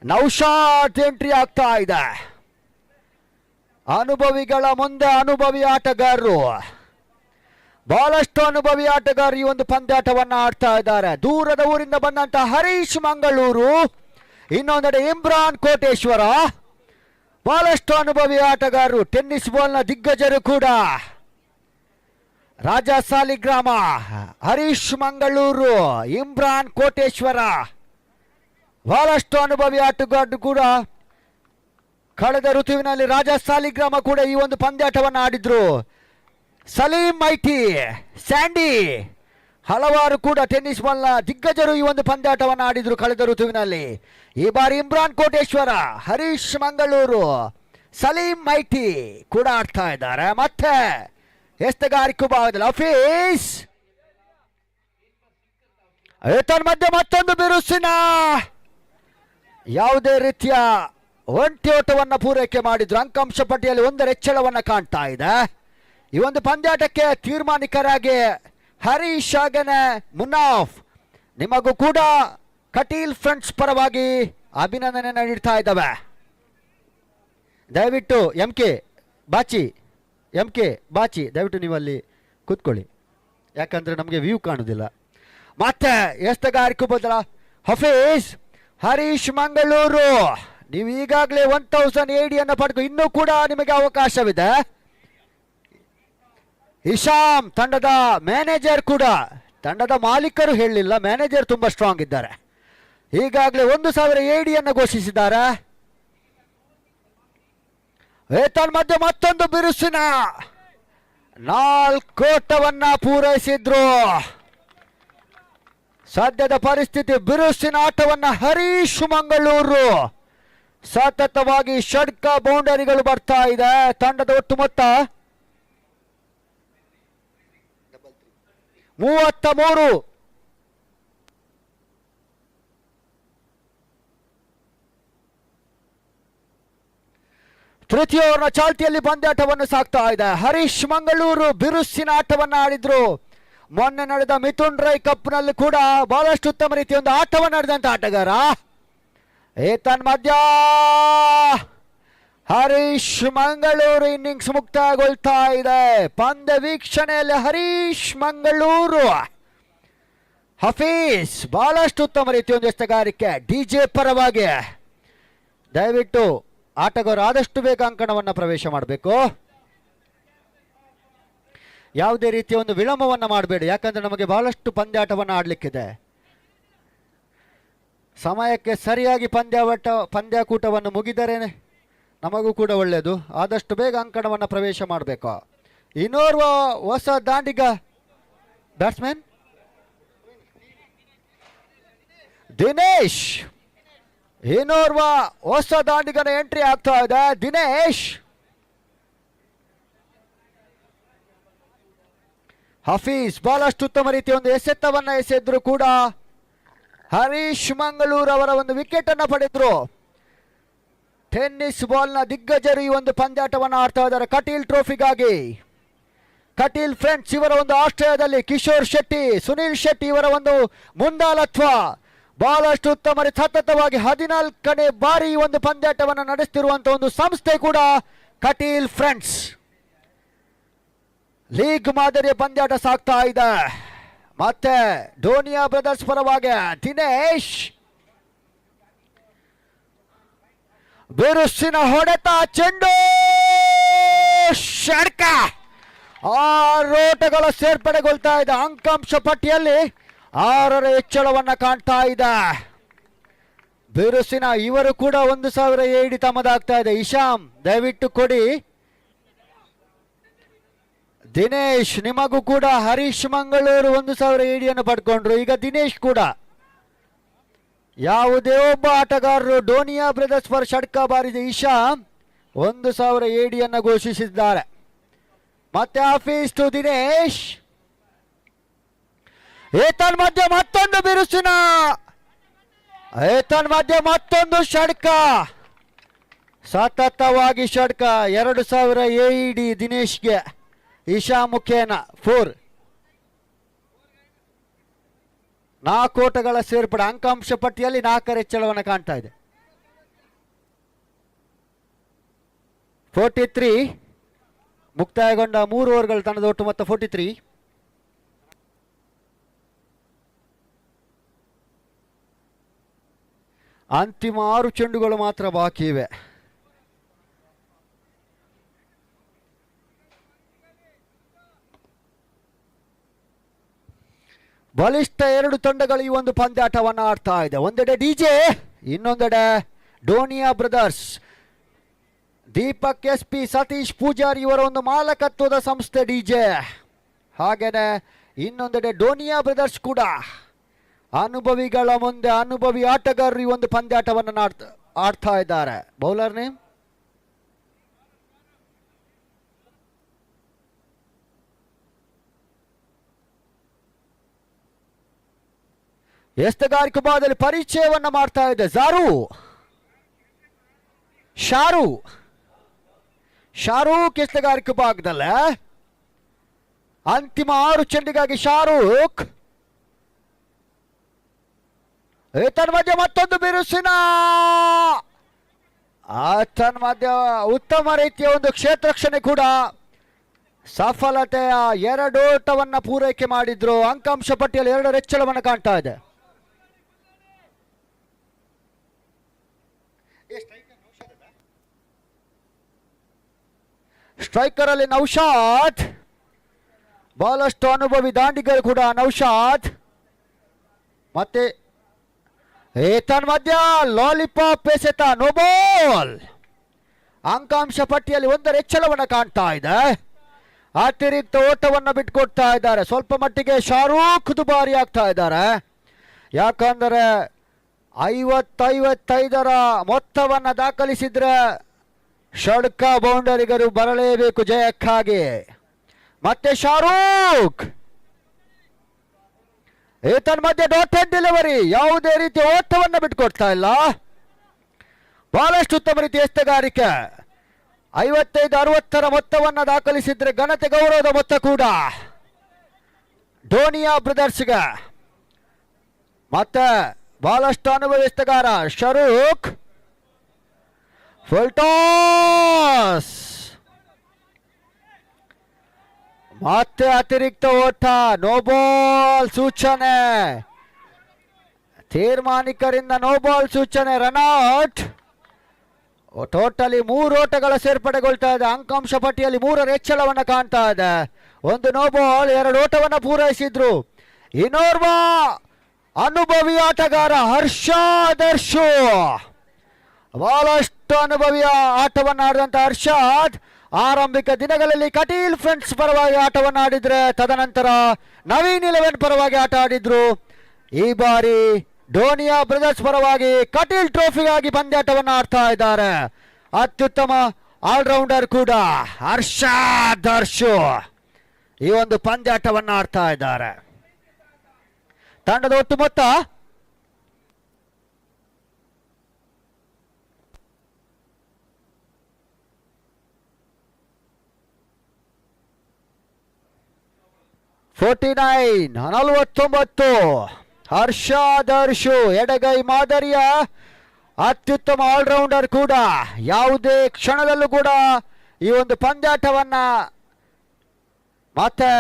Speaker 1: ನೌಶಾದ್ ಎಂಟ್ರಿ ಆಗ್ತಾ ಇದೆ. ಅನುಭವಿಗಳ ಮುಂದೆ ಅನುಭವಿ ಆಟಗಾರರು, ಬಹಳಷ್ಟು ಅನುಭವಿ ಆಟಗಾರರು ಈ ಒಂದು ಪಂದ್ಯಾಟವನ್ನ ಆಡ್ತಾ ಇದ್ದಾರೆ. ದೂರದ ಊರಿಂದ ಬಂದಂತ ಹರೀಶ್ ಮಂಗಳೂರು, ಇನ್ನೊಂದೆಡೆ ಇಮ್ರಾನ್ ಕೋಟೇಶ್ವರ, ಬಹಳಷ್ಟು ಅನುಭವಿ ಆಟಗಾರರು, ಟೆನ್ನಿಸ್ ಬಾಲ್ನ ದಿಗ್ಗಜರು ಕೂಡ. ರಾಜ ಸಾಲಿಗ್ರಾಮ, ಹರೀಶ್ ಮಂಗಳೂರು, ಇಮ್ರಾನ್ ಕೋಟೇಶ್ವರ, ಬಹಳಷ್ಟು ಅನುಭವಿ ಆಟಗಾರರು ಕೂಡ. ಕಳೆದ ಋತುವಿನಲ್ಲಿ ರಾಜ ಸಾಲಿಗ್ರಾಮ ಕೂಡ ಈ ಒಂದು ಪಂದ್ಯಾಟವನ್ನು ಆಡಿದ್ರು. ಸಲೀಂ ಮೈಟಿ, ಸ್ಯಾಂಡಿ, ಹಲವಾರು ಕೂಡ ಟೆನ್ನಿಸ್ ಬಾಲ್ನ ದಿಗ್ಗಜರು ಈ ಒಂದು ಪಂದ್ಯಾಟವನ್ನು ಆಡಿದ್ರು ಕಳೆದ ಋತುವಿನಲ್ಲಿ. ಈ ಬಾರಿ ಇಮ್ರಾನ್ ಕೋಟೇಶ್ವರ, ಹರೀಶ್ ಮಂಗಳೂರು, ಸಲೀಂ ಮೈಟಿ ಕೂಡ ಆಡ್ತಾ ಇದ್ದಾರೆ. ಮತ್ತೆ ಎಸ್ತಗಾರಿಕೆ ಭಾಗದಲ್ಲಿ ಹಫೀಜ್. ಮಧ್ಯೆ ಮತ್ತೊಂದು ಬಿರುಸಿನ ಯಾವುದೇ ರೀತಿಯ ಒಂಟಿ ಓಟವನ್ನು ಪೂರೈಕೆ ಮಾಡಿದ್ರು. ಅಂಕಾಂಶ ಪಟ್ಟಿಯಲ್ಲಿ ಒಂದರ ಹೆಚ್ಚಳವನ್ನು ಕಾಣ್ತಾ ಇದೆ. ಈ ಒಂದು ಪಂದ್ಯಾಟಕ್ಕೆ ತೀರ್ಮಾನಿಕರಾಗಿ ಹರೀಶ್ ಹಾಗೇನೆ ಮುನಾಫ್, ನಿಮಗೂ ಕೂಡ ಕಟೀಲ್ ಫ್ರೆಂಡ್ಸ್ ಪರವಾಗಿ ಅಭಿನಂದನೆಯನ್ನು ನೀಡ್ತಾ ಇದ್ದಾವೆ. ದಯವಿಟ್ಟು ಎಂ ಕೆ ಬಾಚಿ ದಯವಿಟ್ಟು ನೀವು ಅಲ್ಲಿ ಕೂತ್ಕೊಳ್ಳಿ, ಯಾಕಂದ್ರೆ ನಮಗೆ ವ್ಯೂ ಕಾಣುವುದಿಲ್ಲ. ಮತ್ತೆ ಎಸ್ತಗಾರಿಕೆ ಬದಲ ಹಫೀಜ್ ಹರೀಶ್ ಮಂಗಳೂರು, ನೀವು ಈಗಾಗಲೇ 1000 AD ಪಡೆದು ಇನ್ನೂ ಕೂಡ ನಿಮಗೆ ಅವಕಾಶವಿದೆ. ಇಶಾಮ್ ತಂಡದ ಮ್ಯಾನೇಜರ್ ಕೂಡ, ತಂಡದ ಮಾಲೀಕರು ಹೇಳಲಿಲ್ಲ, ಮ್ಯಾನೇಜರ್ ತುಂಬಾ ಸ್ಟ್ರಾಂಗ್ ಇದ್ದಾರೆ. ಈಗಾಗಲೇ 1000 AD ಘೋಷಿಸಿದ್ದಾರೆ. ಮಧ್ಯೆ ಮತ್ತೊಂದು ಬಿರುಸಿನ 4 ಓಟವನ್ನ ಪೂರೈಸಿದ್ರು. ಸದ್ಯದ ಪರಿಸ್ಥಿತಿ ಬಿರುಸಿನ ಆಟವನ್ನ ಹರೀಶ್ ಮಂಗಳೂರು, ಸತತವಾಗಿ ಷಡ್ಕ ಬೌಂಡರಿಗಳು ಬರ್ತಾ ಇದೆ. ತಂಡದ ಒಟ್ಟು ಮೊತ್ತ 33. ತೃತೀಯ ಓವರ್ನ ಚಾಲ್ತಿಯಲ್ಲಿ ಪಂದ್ಯಾಟವನ್ನು ಸಾಕ್ತಾ ಇದೆ. ಹರೀಶ್ ಮಂಗಳೂರು ಬಿರುಸಿನ ಆಟವನ್ನ ಆಡಿದ್ರು. ಮೊನ್ನೆ ನಡೆದ ಮಿಥುನ್ ರೈ ಕಪ್ ನಲ್ಲಿ ಕೂಡ ಬಹಳಷ್ಟು ಉತ್ತಮ ರೀತಿಯ ಒಂದು ಆಟವನ್ನು ಆಡಿದಂತ ಆಟಗಾರ. ಮಧ್ಯ ಹರೀಶ್ ಮಂಗಳೂರು ಇನ್ನಿಂಗ್ಸ್ ಮುಕ್ತಾಯಗೊಳ್ತಾ ಇದೆ. ಪಂದ್ಯ ವೀಕ್ಷಣೆಯಲ್ಲಿ ಹರೀಶ್ ಮಂಗಳೂರು, ಹಫೀಜ್ ಬಹಳಷ್ಟು ಉತ್ತಮ ರೀತಿಯ ಒಂದು ಎಸೆಗಾರಿಕೆ. ಡಿಜೆ ಪರವಾಗಿ ದಯವಿಟ್ಟು ಆಟಗಾರರು ಆದಷ್ಟು ಬೇಗ ಅಂಕಣವನ್ನು ಪ್ರವೇಶ ಮಾಡಬೇಕು. ಯಾವುದೇ ರೀತಿಯ ಒಂದು ವಿಳಂಬವನ್ನು ಮಾಡಬೇಡಿ, ಯಾಕಂದ್ರೆ ನಮಗೆ ಬಹಳಷ್ಟು ಪಂದ್ಯಾಟವನ್ನು ಆಡಲಿಕ್ಕಿದೆ. ಸಮಯಕ್ಕೆ ಸರಿಯಾಗಿ ಪಂದ್ಯಾಕೂಟವನ್ನು ಮುಗಿದರೇನೆ ನಮಗೂ ಕೂಡ ಒಳ್ಳೆಯದು. ಆದಷ್ಟು ಬೇಗ ಅಂಕಣವನ್ನು ಪ್ರವೇಶ ಮಾಡಬೇಕು. ಇನ್ನೋರ್ವ ಹೊಸ ದಾಂಡಿಗ ಬ್ಯಾಟ್ಸ್ಮನ್ ದಿನೇಶ್, ಇನ್ನೋರ್ವ ಹೊಸ ದಾಂಡಿಗನ ಎಂಟ್ರಿ ಆಗ್ತಾ ಇದೆ. ದಿನೇಶ್, ಹಫೀಜ್ ಬಹಳಷ್ಟು ಉತ್ತಮ ರೀತಿಯ ಒಂದು ಎಸೆತವನ್ನ ಎಸೆದ್ರು ಕೂಡ ಹರೀಶ್ ಮಂಗಳೂರು ಅವರ ಒಂದು ವಿಕೆಟ್ ಅನ್ನ ಪಡೆದ್ರು. ಟೆನ್ನಿಸ್ ಬಾಲ್ ನ ದಿಗ್ಗಜರು ಈ ಒಂದು ಪಂದ್ಯಾಟವನ್ನು ಆಡ್ತಾ ಇದ್ದಾರೆ ಕಟೀಲ್ ಟ್ರೋಫಿಗಾಗಿ. ಕಟೀಲ್ ಫ್ರೆಂಡ್ಸ್ ಇವರ ಒಂದು ಆಶ್ರಯದಲ್ಲಿ ಕಿಶೋರ್ ಶೆಟ್ಟಿ, ಸುನಿಲ್ ಶೆಟ್ಟಿ ಇವರ ಒಂದು ಮುಂದಾಳತ್ವ, ಬಹಳಷ್ಟು ಉತ್ತಮ ಸತತವಾಗಿ 14ನೇ ಬಾರಿ ಈ ಒಂದು ಪಂದ್ಯಾಟವನ್ನು ನಡೆಸುತ್ತಿರುವಂತಹ ಒಂದು ಸಂಸ್ಥೆ ಕೂಡ ಕಟೀಲ್ ಫ್ರೆಂಡ್ಸ್. ಲೀಗ್ ಮಾದರಿಯ ಪಂದ್ಯಾಟ ಸಾಗ್ತಾ ಇದೆ. ಮತ್ತೆ ಡೋನಿಯಾ ಬ್ರದರ್ಸ್ ಪರವಾಗಿ ದಿನೇಶ್, ಬಿರುಸಿನ ಹೊಡೆತ, ಚೆಂಡು, ಷಡ್ಕ, 6 ಓಟಗಳ ಸೇರ್ಪಡೆಗೊಳ್ತಾ ಇದೆ. ಅಂಕಾಂಶ ಪಟ್ಟಿಯಲ್ಲಿ 6ರ ಹೆಚ್ಚಳವನ್ನ ಕಾಣ್ತಾ ಇದೆ. ಬಿರುಸಿನ ಇವರು ಕೂಡ 1000 AD ತಮ್ಮದಾಗ್ತಾ ಇದೆ. ಇಶಾಮ್ ದಯವಿಟ್ಟು ಕೊಡಿ. ದಿನೇಶ್, ನಿಮಗೂ ಕೂಡ ಹರೀಶ್ ಮಂಗಳೂರು 1000 AD ಪಡ್ಕೊಂಡ್ರು. ಈಗ ದಿನೇಶ್ ಕೂಡ, ಯಾವುದೇ ಒಬ್ಬ ಆಟಗಾರರು ಡೋನಿಯಾ ಬ್ರದರ್ಸ್ ಪರ ಷಡ್ಕ ಬಾರಿದ ಇಶಾಮ್ 1000 AD ಘೋಷಿಸಿದ್ದಾರೆ. ಮತ್ತೆ ಆಫೀಸ್ ಟು ದಿನೇಶ್. ಮಧ್ಯೆ ಮತ್ತೊಂದು ಬಿರುಸಿನ, ಮಧ್ಯೆ ಮತ್ತೊಂದು ಷಡ್ಕ, ಸತತವಾಗಿ ಷಡ್ಕ, 2000 AD ದಿನೇಶ್ಗೆ. ಇಶಾ ಮುಖೇನ 4. 4 ಓಟಗಳ ಸೇರ್ಪಡೆ. ಅಂಕಾಂಶ ಪಟ್ಟಿಯಲ್ಲಿ 4ರ ಹೆಚ್ಚಳವನ್ನು ಕಾಣ್ತಾ ಇದೆ. 43 ಮುಕ್ತಾಯಗೊಂಡ 3 ಓವರ್ಗಳ ತಂಡದ ಒಟ್ಟು ಮೊತ್ತ 43. ಅಂತಿಮ 6 ಚೆಂಡುಗಳು ಮಾತ್ರ ಬಾಕಿ ಇವೆ. ಬಲಿಷ್ಠ 2 ತಂಡಗಳು ಈ ಒಂದು ಪಂದ್ಯಾಟವನ್ನು ಆಡ್ತಾ ಇದೆ. ಒಂದೆಡೆ ಡಿಜೆ, ಇನ್ನೊಂದೆಡೆ ಡೋನಿಯಾ ಬ್ರದರ್ಸ್. ದೀಪಕ್ SP, ಸತೀಶ್ ಪೂಜಾರಿ ಇವರ ಒಂದು ಮಾಲಕತ್ವದ ಸಂಸ್ಥೆ ಡಿಜೆ. ಹಾಗೇನೆ ಇನ್ನೊಂದೆಡೆ ಡೋನಿಯಾ ಬ್ರದರ್ಸ್ ಕೂಡ. ಅನುಭವಿಗಳ ಮುಂದೆ ಅನುಭವಿ ಆಟಗಾರರು ಈ ಒಂದು ಪಂದ್ಯಾಟವನ್ನು ಆಡ್ತಾ ಇದ್ದಾರೆ. ಬೌಲರ್ ನೇಮ್ ಎಸ್ತಗಾರಿಕೆ ಭಾಗದಲ್ಲಿ ಪರಿಚಯವನ್ನ ಮಾಡ್ತಾ ಇದೆ. ಜಾರು ಶಾರೂಕ್ ಎಸೆಗಾರಿಕೆ ಭಾಗದಲ್ಲ ಅಂತಿಮ 6 ಚೆಂಡಿಗಾಗಿ ಶಾರೂಕ್. ಮಧ್ಯ ಮತ್ತೊಂದು ಬಿರುಸಿನ ಮಧ್ಯ ಉತ್ತಮ ರೀತಿಯ ಒಂದು ಕ್ಷೇತ್ರಕ್ಷಣೆ ಕೂಡ ಸಫಲತೆಯ 2 ಓಟವನ್ನ ಪೂರೈಕೆ ಮಾಡಿದ್ರು. ಅಂಕಾಂಶ ಪಟ್ಟಿಯಲ್ಲಿ 2 ಹೆಚ್ಚಳವನ್ನು ಕಾಣ್ತಾ ಇದೆ. ಸ್ಟ್ರೈಕರ್ ಅಲ್ಲಿ ನೌಶಾದ್, ಬಹಳಷ್ಟು ಅನುಭವಿ ದಾಂಡಿಗರು ಕೂಡ ನೌಶಾದ್. ಮತ್ತೆ ಮಧ್ಯ ಲಾಲಿಪಾಪ್ ಎಸೆತ ನೋ ಬಾಲ್. ಅಂಕಾಂಶ ಪಟ್ಟಿಯಲ್ಲಿ 1 ಹೆಚ್ಚಳವನ್ನು ಕಾಣ್ತಾ ಇದೆ. ಅತಿರಿಕ್ತ ಓಟವನ್ನು ಬಿಟ್ಕೊಡ್ತಾ ಇದ್ದಾರೆ. ಸ್ವಲ್ಪ ಮಟ್ಟಿಗೆ ಶಾರೂಕ್ ದುಬಾರಿ ಆಗ್ತಾ ಇದ್ದಾರೆ. ಯಾಕಂದರೆ 55ರ ಮೊತ್ತವನ್ನು ದಾಖಲಿಸಿದ್ರೆ ಷಡ್ಕ ಬೌಂಡರಿಗರು ಬರಲೇಬೇಕು ಜಯಕ್ಕಾಗಿ. ಮತ್ತೆ ಶಾರೂಕ್ ಮಧ್ಯೆ ಡಾಟೆಡ್ ಡೆಲಿವರಿ, ಯಾವುದೇ ರೀತಿಯ ಓಟವನ್ನು ಬಿಟ್ಕೊಡ್ತಾ ಇಲ್ಲ. ಬಹಳಷ್ಟು ಉತ್ತಮ ರೀತಿಯ ಎಸೆಗಾರಿಕೆ. 55-60ರ ಮೊತ್ತವನ್ನು ದಾಖಲಿಸಿದ್ರೆ ಘನತೆ ಗೌರವದ ಮೊತ್ತ ಕೂಡ ಡೋನಿಯಾ ಬ್ರದರ್ಸ್ಗೆ. ಮತ್ತೆ ಬಹಳಷ್ಟು ಅನುಭವಿ ಎಸೆಗಾರ ಶಾರೂಕ್. ಫುಲ್ ಟಾಸ್, ಮತ್ತೆ ಅತಿರಿಕ್ತ ಓಟ, ನೋ ಬಾಲ್ ಸೂಚನೆ. ತೀರ್ಮಾನಿಕರಿಂದ ನೋ ಬಾಲ್ ಸೂಚನೆ, ರನ್ಔಟ್. ಟೋಟಲಿ 3 ಓಟಗಳ ಸೇರ್ಪಡೆಗೊಳ್ತಾ ಇದೆ. ಅಂಕಾಂಶ ಪಟ್ಟಿಯಲ್ಲಿ 3ರ ಹೆಚ್ಚಳವನ್ನು ಕಾಣ್ತಾ ಇದೆ. 1 ನೋ ಬಾಲ್, 2 ಓಟವನ್ನು ಪೂರೈಸಿದ್ರು. ಇನ್ನೋರ್ವ ಅನುಭವಿ ಆಟಗಾರ ಹರ್ಷಾದ್. ಬಹಳಷ್ಟು ಅನುಭವಿಯ ಆಟವನ್ನು ಆಡಿದಂತ ಹರ್ಷಾದ್ ಆರಂಭಿಕ ದಿನಗಳಲ್ಲಿ ಕಟೀಲ್ ಫ್ರೆಂಡ್ಸ್ ಪರವಾಗಿ ಆಟವನ್ನು ಆಡಿದ್ರೆ, ತದನಂತರ ನವೀನ್ 11 ಪರವಾಗಿ ಆಟ ಆಡಿದ್ರು. ಈ ಬಾರಿ ಡೋನಿಯಾ ಬ್ರದರ್ಸ್ ಪರವಾಗಿ ಕಟೀಲ್ ಟ್ರೋಫಿಗಾಗಿ ಪಂದ್ಯಾಟವನ್ನು ಆಡ್ತಾ ಇದ್ದಾರೆ. ಅತ್ಯುತ್ತಮ ಆಲ್ರೌಂಡರ್ ಕೂಡ ಹರ್ಷಾದ್. ಈ ಒಂದು ಪಂದ್ಯಾಟವನ್ನು ಆಡ್ತಾ ಇದ್ದಾರೆ. ತಂಡದ ಒಟ್ಟು ಮೊತ್ತ 49. ಹರ್ಷಾದ್ ಎಡಗೈ ಮಾದರಿಯ ಅತ್ಯುತ್ತಮ ಆಲ್ರೌಂಡರ್ ಕೂಡ. ಯಾವುದೇ ಕ್ಷಣದಲ್ಲೂ ಕೂಡ ಈ ಒಂದು ಪಂದ್ಯಾಟವನ್ನ ಮತ್ತೆ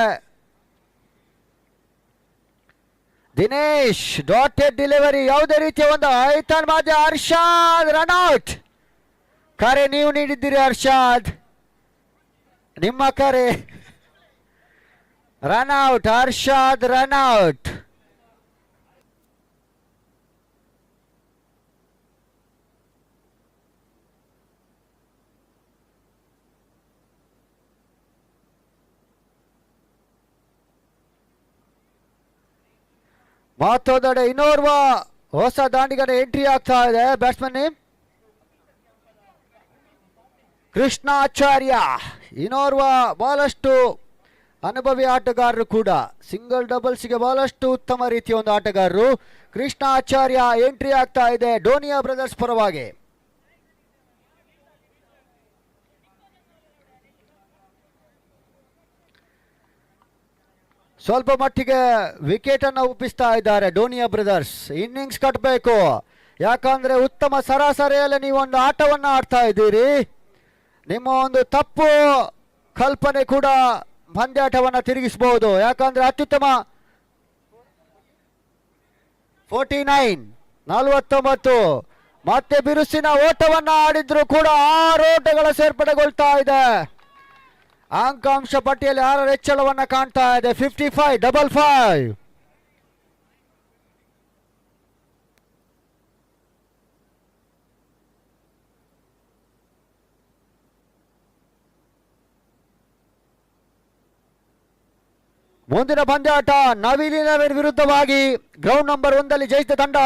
Speaker 1: ದಿನೇಶ್ ಡಾಟೆಡ್ ಡೆಲಿವರಿ, ಯಾವುದೇ ರೀತಿಯ ಒಂದು ಮಾಧ್ಯ. ಹರ್ಷಾದ್ ರನ್ಔಟ್. ಕರೆ ನೀವು ನೀಡಿದ್ದೀರಿ ಹರ್ಷಾದ್, ನಿಮ್ಮ ಕರೆ. Run out, Harshad run out. ಮತ್ತೊಂದೆಡೆ ಇನ್ನೋರ್ವ ಹೊಸ ದಾಂಡಿಗನ ಎಂಟ್ರಿ ಆಗ್ತಾ ಇದೆ. ಬ್ಯಾಟ್ಸ್ಮನ್ ಕೃಷ್ಣಾಚಾರ್ಯ, ಇನ್ನೋರ್ವ ಬಹಳಷ್ಟು ಅನುಭವಿ ಆಟಗಾರರು ಕೂಡ. ಸಿಂಗಲ್ ಡಬಲ್ಸ್ಗೆ ಬಹಳಷ್ಟು ಉತ್ತಮ ರೀತಿಯ ಒಂದು ಆಟಗಾರರು. ಕೃಷ್ಣಾಚಾರ್ಯ ಎಂಟ್ರಿ ಆಗ್ತಾ ಇದೆ ಡೋನಿಯಾ ಬ್ರದರ್ಸ್ ಪರವಾಗಿ. ಸ್ವಲ್ಪ ಮಟ್ಟಿಗೆ ವಿಕೆಟ್ ಅನ್ನು ಒಪ್ಪಿಸ್ತಾ ಇದ್ದಾರೆ ಡೋನಿಯಾ ಬ್ರದರ್ಸ್. ಇನ್ನಿಂಗ್ಸ್ ಕಟ್ಟಬೇಕು, ಯಾಕಂದ್ರೆ ಉತ್ತಮ ಸರಾಸರಿಯಲ್ಲಿ ನೀವೊಂದು ಆಟವನ್ನು ಆಡ್ತಾ ಇದ್ದೀರಿ. ನಿಮ್ಮ ಒಂದು ತಪ್ಪು ಕಲ್ಪನೆ ಕೂಡ ಪಂದ್ಯಾಟವನ್ನು ತಿರುಗಿಸಬಹುದು. ಯಾಕಂದ್ರೆ ಅತ್ಯುತ್ತಮ 49 ಮತ್ತೆ ಬಿರುಸಿನ ಓಟವನ್ನು ಆಡಿದ್ರು ಕೂಡ 6 ಓಟಗಳ ಸೇರ್ಪಡೆಗೊಳ್ತಾ ಇದೆ. ಅಂಕಾಂಶ ಪಟ್ಟಿಯಲ್ಲಿ 6 ಹೆಚ್ಚಳವನ್ನು ಕಾಣ್ತಾ ಇದೆ. 55. ಮುಂದಿನ ಪಂದ್ಯಾಟ ನವೀನ್ 11 ವಿರುದ್ಧವಾಗಿ ಗ್ರೌಂಡ್ ನಂಬರ್ 1 ಜಯಿಸಿದ ತಂಡ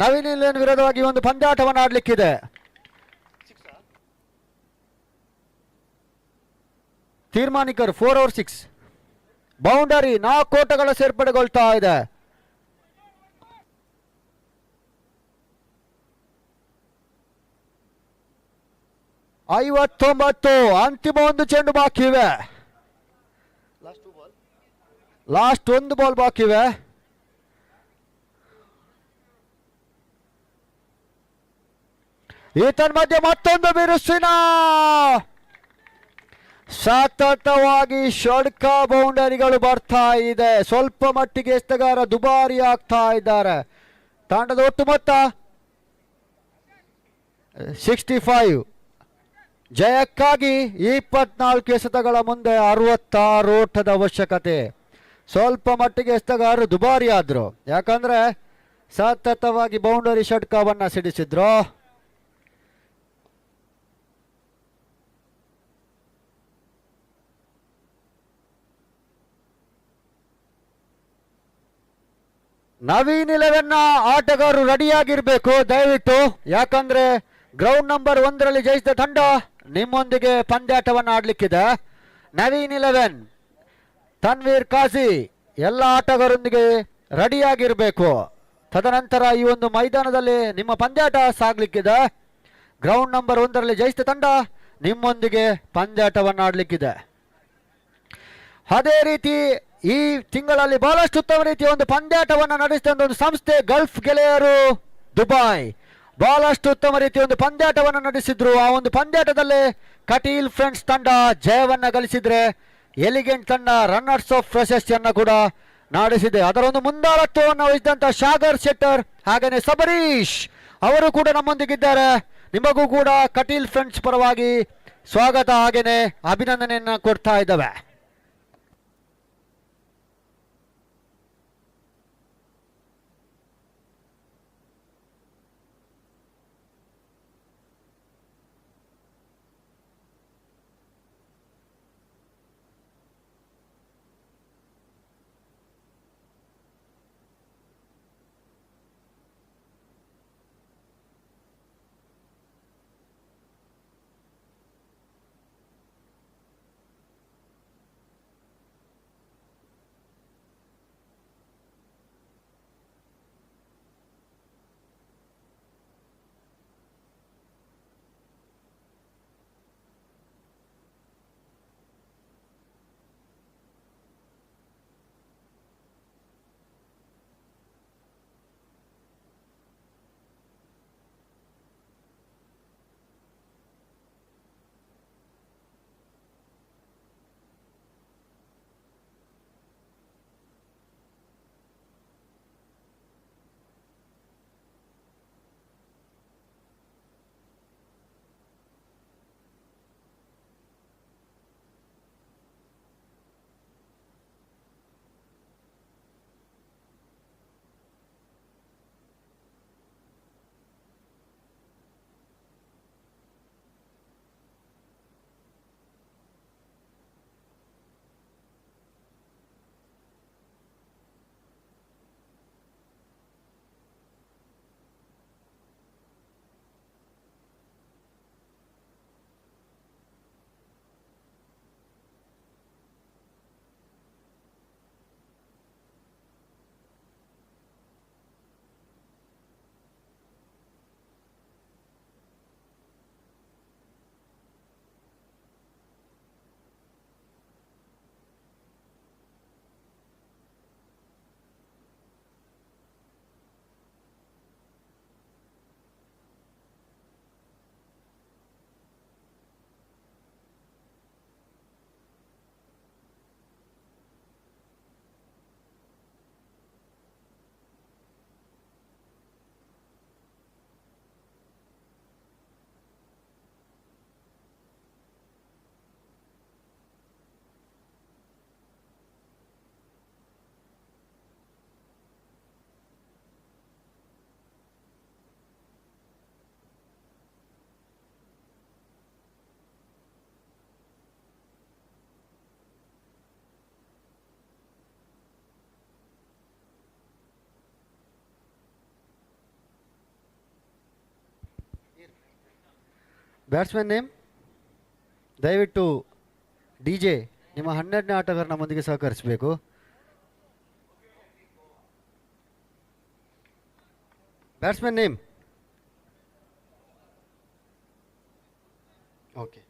Speaker 1: ನವೀನ್ 11 ವಿರುದ್ಧವಾಗಿ ಒಂದು ಪಂದ್ಯಾಟವನ್ನು ಆಡಲಿಕ್ಕಿದೆ. ತೀರ್ಮಾನಿಕರು 4 over 6. ಬೌಂಡರಿ 4 ಓಟಗಳ ಸೇರ್ಪಡೆಗೊಳ್ತಾ ಇದೆ. 59. ಅಂತಿಮ ಒಂದು ಚೆಂಡು ಬಾಕಿ ಇವೆ. ಲಾಸ್ಟ್ ಒಂದು ಬಾಲ್ ಬಾಕಿ ಇವೆ. ಈತನ ಮಧ್ಯೆ ಮತ್ತೊಂದು ಬಿರುಸಿನ ಸತತವಾಗಿ ಷಡ್ಕ ಬೌಂಡರಿಗಳು ಬರ್ತಾ ಇದೆ. ಸ್ವಲ್ಪ ಮಟ್ಟಿಗೆ ಎಸ್ತಗಾರ ದುಬಾರಿ ಆಗ್ತಾ ಇದ್ದಾರೆ. ತಂಡದ ಒಟ್ಟು ಮೊತ್ತ 65. ಜಯಕ್ಕಾಗಿ 24 ಎಸೆತಗಳ ಮುಂದೆ 66 ಓಟದ ಅವಶ್ಯಕತೆ. ಸ್ವಲ್ಪ ಮಟ್ಟಿಗೆ ಎಸ್ತಗಾರರು ದುಬಾರಿ ಆದ್ರು, ಯಾಕಂದ್ರೆ ಸತತವಾಗಿ ಬೌಂಡರಿ ಷಡ್ಕವನ್ನ ಸಿಡಿಸಿದ್ರು. ನವೀನ್ 11ನ ಆಟಗಾರರು ರೆಡಿಯಾಗಿರ್ಬೇಕು ದಯವಿಟ್ಟು, ಯಾಕಂದ್ರೆ ಗ್ರೌಂಡ್ ನಂಬರ್ 1ರಲ್ಲಿ ಜಯಿಸಿದ ತಂಡ ನಿಮ್ಮೊಂದಿಗೆ ಪಂದ್ಯಾಟವನ್ನು ಆಡ್ಲಿಕ್ಕಿದೆ. ನವೀನ್ 11, ತನ್ವೀರ್ ಕಾಜಿ ಎಲ್ಲ ಆಟಗಾರರೊಂದಿಗೆ ರೆಡಿಯಾಗಿರ್ಬೇಕು. ತದನಂತರ ಈ ಒಂದು ಮೈದಾನದಲ್ಲಿ ನಿಮ್ಮ ಪಂದ್ಯಾಟ ಸಾಗ್ಲಿಕ್ಕಿದೆ. ಗ್ರೌಂಡ್ ನಂಬರ್ 1ರಲ್ಲಿ ಜಯಿಸಿದ ತಂಡ ನಿಮ್ಮೊಂದಿಗೆ ಪಂದ್ಯಾಟವನ್ನು ಆಡ್ಲಿಕ್ಕಿದೆ. ಅದೇ ರೀತಿ ಈ ತಿಂಗಳಲ್ಲಿ ಬಹಳಷ್ಟು ಉತ್ತಮ ರೀತಿಯ ಒಂದು ಪಂದ್ಯಾಟವನ್ನು ನಡೆಸಿದ ಒಂದು ಸಂಸ್ಥೆ ಗಲ್ಫ್ ಗೆಳೆಯರು ದುಬೈ ಬಹಳಷ್ಟು ಉತ್ತಮ ರೀತಿಯ ಒಂದು ಪಂದ್ಯಾಟವನ್ನು ನಡೆಸಿದ್ರು. ಆ ಒಂದು ಪಂದ್ಯಾಟದಲ್ಲಿ ಕಟೀಲ್ ಫ್ರೆಂಡ್ಸ್ ತಂಡ ಜಯವನ್ನ ಗಳಿಸಿದ್ರೆ, ಎಲಿಗೆಂಟ್ ತಂಡ ರನ್ನರ್ಸ್ ಆಫ್ ಪ್ರಶಸ್ತಿಯನ್ನ ಕೂಡ ನಡೆಸಿದೆ. ಅದರ ಒಂದು ಮುಂದಾಳತ್ವವನ್ನು ವಹಿಸಿದಂತ ಸಾಗರ್ ಶೆಟ್ಟರ್ ಹಾಗೇನೆ ಸಬರೀಶ್ ಅವರು ಕೂಡ ನಮ್ಮೊಂದಿಗಿದ್ದಾರೆ. ನಿಮಗೂ ಕೂಡ ಕಟೀಲ್ ಫ್ರೆಂಡ್ಸ್ ಪರವಾಗಿ ಸ್ವಾಗತ ಹಾಗೇನೆ ಅಭಿನಂದನೆಯನ್ನ ಕೊಡ್ತಾ ಇದ್ದಾವೆ. ಬ್ಯಾಟ್ಸ್ಮನ್ ನೇಮ್ ದಯವಿಟ್ಟು DJ ನಿಮ್ಮ 12ನೇ ಆಟಗಾರ ನಮ್ಮೊಂದಿಗೆ ಸಹಕರಿಸಬೇಕು. Batsman name
Speaker 2: okay.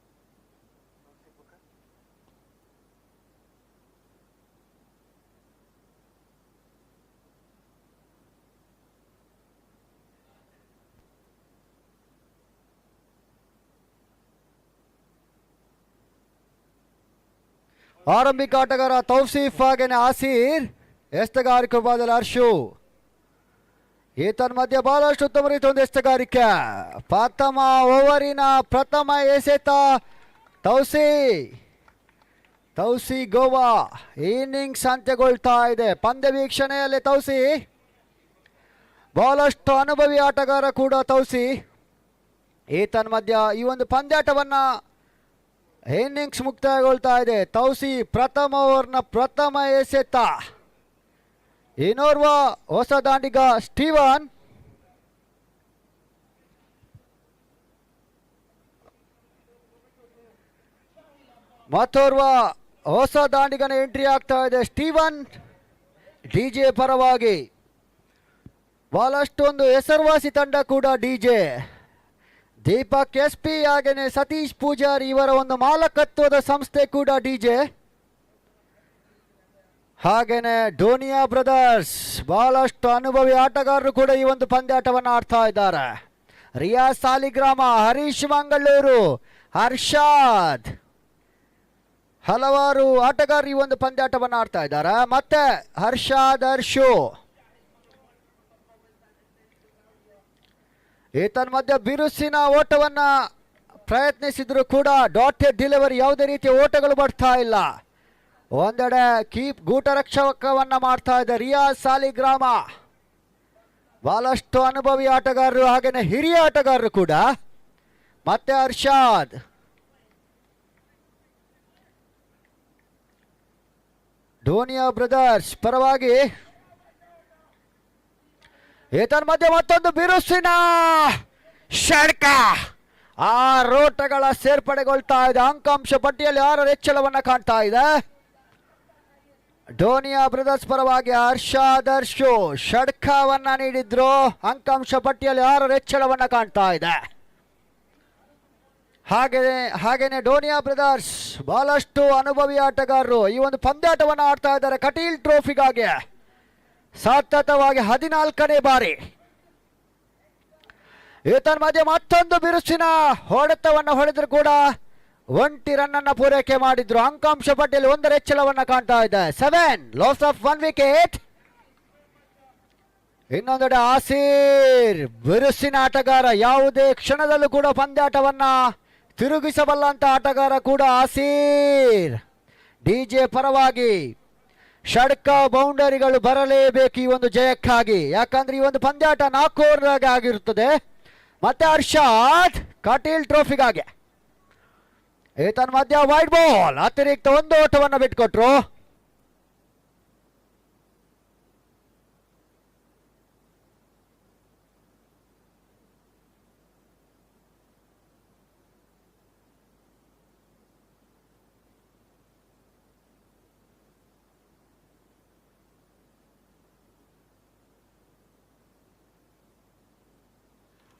Speaker 1: ಆರಂಭಿಕ ಆಟಗಾರ ತೌಸೀಫ್ ಹಾಗೇನೆ ಆಸೀರ್, ಎಸ್ತಗಾರಿಕೆ ಬಾದಲ್ ಹರ್ಷು. ಈತನ ಮಧ್ಯೆ ಬಹಳಷ್ಟು ಉತ್ತಮ ರೀತಿ ಒಂದು ಎಸ್ತಗಾರಿಕೆ. ಪ್ರಥಮ ಓವರಿನ ಪ್ರಥಮ ಎಸೆತ ತೌಸಿ ಗೋವಾ. ಇನ್ನಿಂಗ್ಸ್ ಅಂತ್ಯಗೊಳ್ತಾ ಇದೆ. ಪಂದ್ಯ ವೀಕ್ಷಣೆಯಲ್ಲಿ ತೌಸಿ ಬಹಳಷ್ಟು ಅನುಭವಿ ಆಟಗಾರ ಕೂಡ ತೌಸಿ. ಈತನ ಮಧ್ಯ ಈ ಒಂದು ಪಂದ್ಯಾಟವನ್ನ ಇನ್ನಿಂಗ್ಸ್ ಮುಕ್ತಾಯಗೊಳ್ತಾ ಇದೆ. ತೌಸಿ ಪ್ರಥಮ ಓವರ್ನ ಪ್ರಥಮ ಎಸೆತ. ಇನ್ನೋರ್ವ ಹೊಸ ದಾಂಡಿಗ ಸ್ಟೀವನ್. ಮತ್ತೋರ್ವ ಹೊಸ ದಾಂಡಿಗನ ಎಂಟ್ರಿ ಆಗ್ತಾ ಇದೆ ಸ್ಟೀವನ್ ಡಿಜೆ ಪರವಾಗಿ. ಬಹಳಷ್ಟು ಒಂದು ಹೆಸರುವಾಸಿ ತಂಡ ಕೂಡ ಡಿಜೆ. ದೀಪಕ್ SP ಹಾಗೇನೆ ಸತೀಶ್ ಪೂಜಾರಿ ಇವರ ಒಂದು ಮಾಲಕತ್ವದ ಸಂಸ್ಥೆ ಕೂಡ ಡಿಜೆ. ಹಾಗೇನೆ ಡೋನಿಯಾ ಬ್ರದರ್ಸ್ ಬಹಳಷ್ಟು ಅನುಭವಿ ಆಟಗಾರರು ಕೂಡ ಈ ಒಂದು ಪಂದ್ಯಾಟವನ್ನು ಆಡ್ತಾ ಇದ್ದಾರೆ. ರಿಯಾಜ್ ಸಾಲಿಗ್ರಾಮ, ಹರೀಶ್ ಮಂಗಳೂರು, ಹರ್ಷಾದ್, ಹಲವಾರು ಆಟಗಾರರು ಈ ಒಂದು ಪಂದ್ಯಾಟವನ್ನು ಆಡ್ತಾ ಇದ್ದಾರೆ. ಮತ್ತೆ ಹರ್ಷು. ಈತನ ಮಧ್ಯೆ ಬಿರುಸಿನ ಓಟವನ್ನ ಪ್ರಯತ್ನಿಸಿದ್ರು ಕೂಡ ಡಾಟೆಡ್ ಡೆಲಿವರಿ, ಯಾವುದೇ ರೀತಿಯ ಓಟಗಳು ಬರ್ತಾ ಇಲ್ಲ. ಒಂದೆಡೆ ಗೂಟ ರಕ್ಷಕವನ್ನ ಮಾಡ್ತಾ ಇದೆ ರಿಯಾಜ್ ಸಾಲಿಗ್ರಾಮ. ಬಹಳಷ್ಟು ಅನುಭವಿ ಆಟಗಾರರು ಹಾಗೇನೆ ಹಿರಿಯ ಆಟಗಾರರು ಕೂಡ. ಮತ್ತೆ ಹರ್ಷಾದ್. ಡೋನಿಯಾ ಬ್ರದರ್ಸ್ ಪರವಾಗಿ ಈತನ ಮಧ್ಯೆ ಮತ್ತೊಂದು ಬಿರುಸಿನ ಷಡ್ಕ. 6 ಓಟಗಳ ಸೇರ್ಪಡೆಗೊಳ್ತಾ ಇದೆ. ಅಂಕಾಂಶ ಪಟ್ಟಿಯಲ್ಲಿ 6ರ ಹೆಚ್ಚಳವನ್ನ ಕಾಣ್ತಾ ಇದೆ. ಡೋನಿಯಾ ಬ್ರದರ್ಸ್ ಪರವಾಗಿ ಹರ್ಷು ಷಡ್ಕವನ್ನ ನೀಡಿದ್ರು. ಅಂಕಾಂಶ ಪಟ್ಟಿಯಲ್ಲಿ 6ರ ಹೆಚ್ಚಳವನ್ನ ಕಾಣ್ತಾ ಇದೆ. ಹಾಗೇನೆ ಡೋನಿಯಾ ಬ್ರದರ್ಸ್ ಬಹಳಷ್ಟು ಅನುಭವಿ ಆಟಗಾರರು ಈ ಒಂದು ಪಂದ್ಯಾಟವನ್ನು ಆಡ್ತಾ ಇದ್ದಾರೆ ಕಟೀಲ್ ಟ್ರೋಫಿಗಾಗಿ ಸತತವಾಗಿ 14ನೇ ಬಾರಿ. ಈತನ ಮಧ್ಯೆ ಮತ್ತೊಂದು ಬಿರುಸಿನ ಹೊಡೆತವನ್ನು ಹೊಡೆದ್ರು ಕೂಡ 1 ರನ್ ಅನ್ನ ಪೂರೈಕೆ ಮಾಡಿದ್ರು. ಅಂಕಾಂಶ ಪಟ್ಟಿಯಲ್ಲಿ 1ರ ಹೆಚ್ಚಳವನ್ನ ಕಾಣ್ತಾ ಇದೆ. 7 ಲಾಸ್ ಆಫ್ 1 ವಿಕೆಟ್. ಇನ್ನೊಂದೆಡೆ ಆಸೀರ್ ಬಿರುಸಿನ ಆಟಗಾರ, ಯಾವುದೇ ಕ್ಷಣದಲ್ಲೂ ಕೂಡ ಪಂದ್ಯಾಟವನ್ನ ತಿರುಗಿಸಬಲ್ಲಂತ ಆಟಗಾರ ಕೂಡ ಆಸೀರ್. ಡಿಜೆ ಪರವಾಗಿ ಷಡ್ಕ ಬೌಂಡರಿಗಳು ಬರಲೇಬೇಕು ಈ ಒಂದು ಜಯಕ್ಕಾಗಿ. ಯಾಕಂದ್ರೆ ಈ ಒಂದು ಪಂದ್ಯಾಟ 4 ಓವರ್ ಆಗಿರುತ್ತದೆ. ಮತ್ತೆ ಹರ್ಷಾದ್ ಕಟೀಲ್ ಟ್ರೋಫಿಗಾಗಿ. ಈತನ ಮಧ್ಯ ವೈಡ್ ಬಾಲ್, ಅತಿರಿಕ್ತ 1 ಓಟವನ್ನು ಬಿಟ್ಕೊಟ್ರು.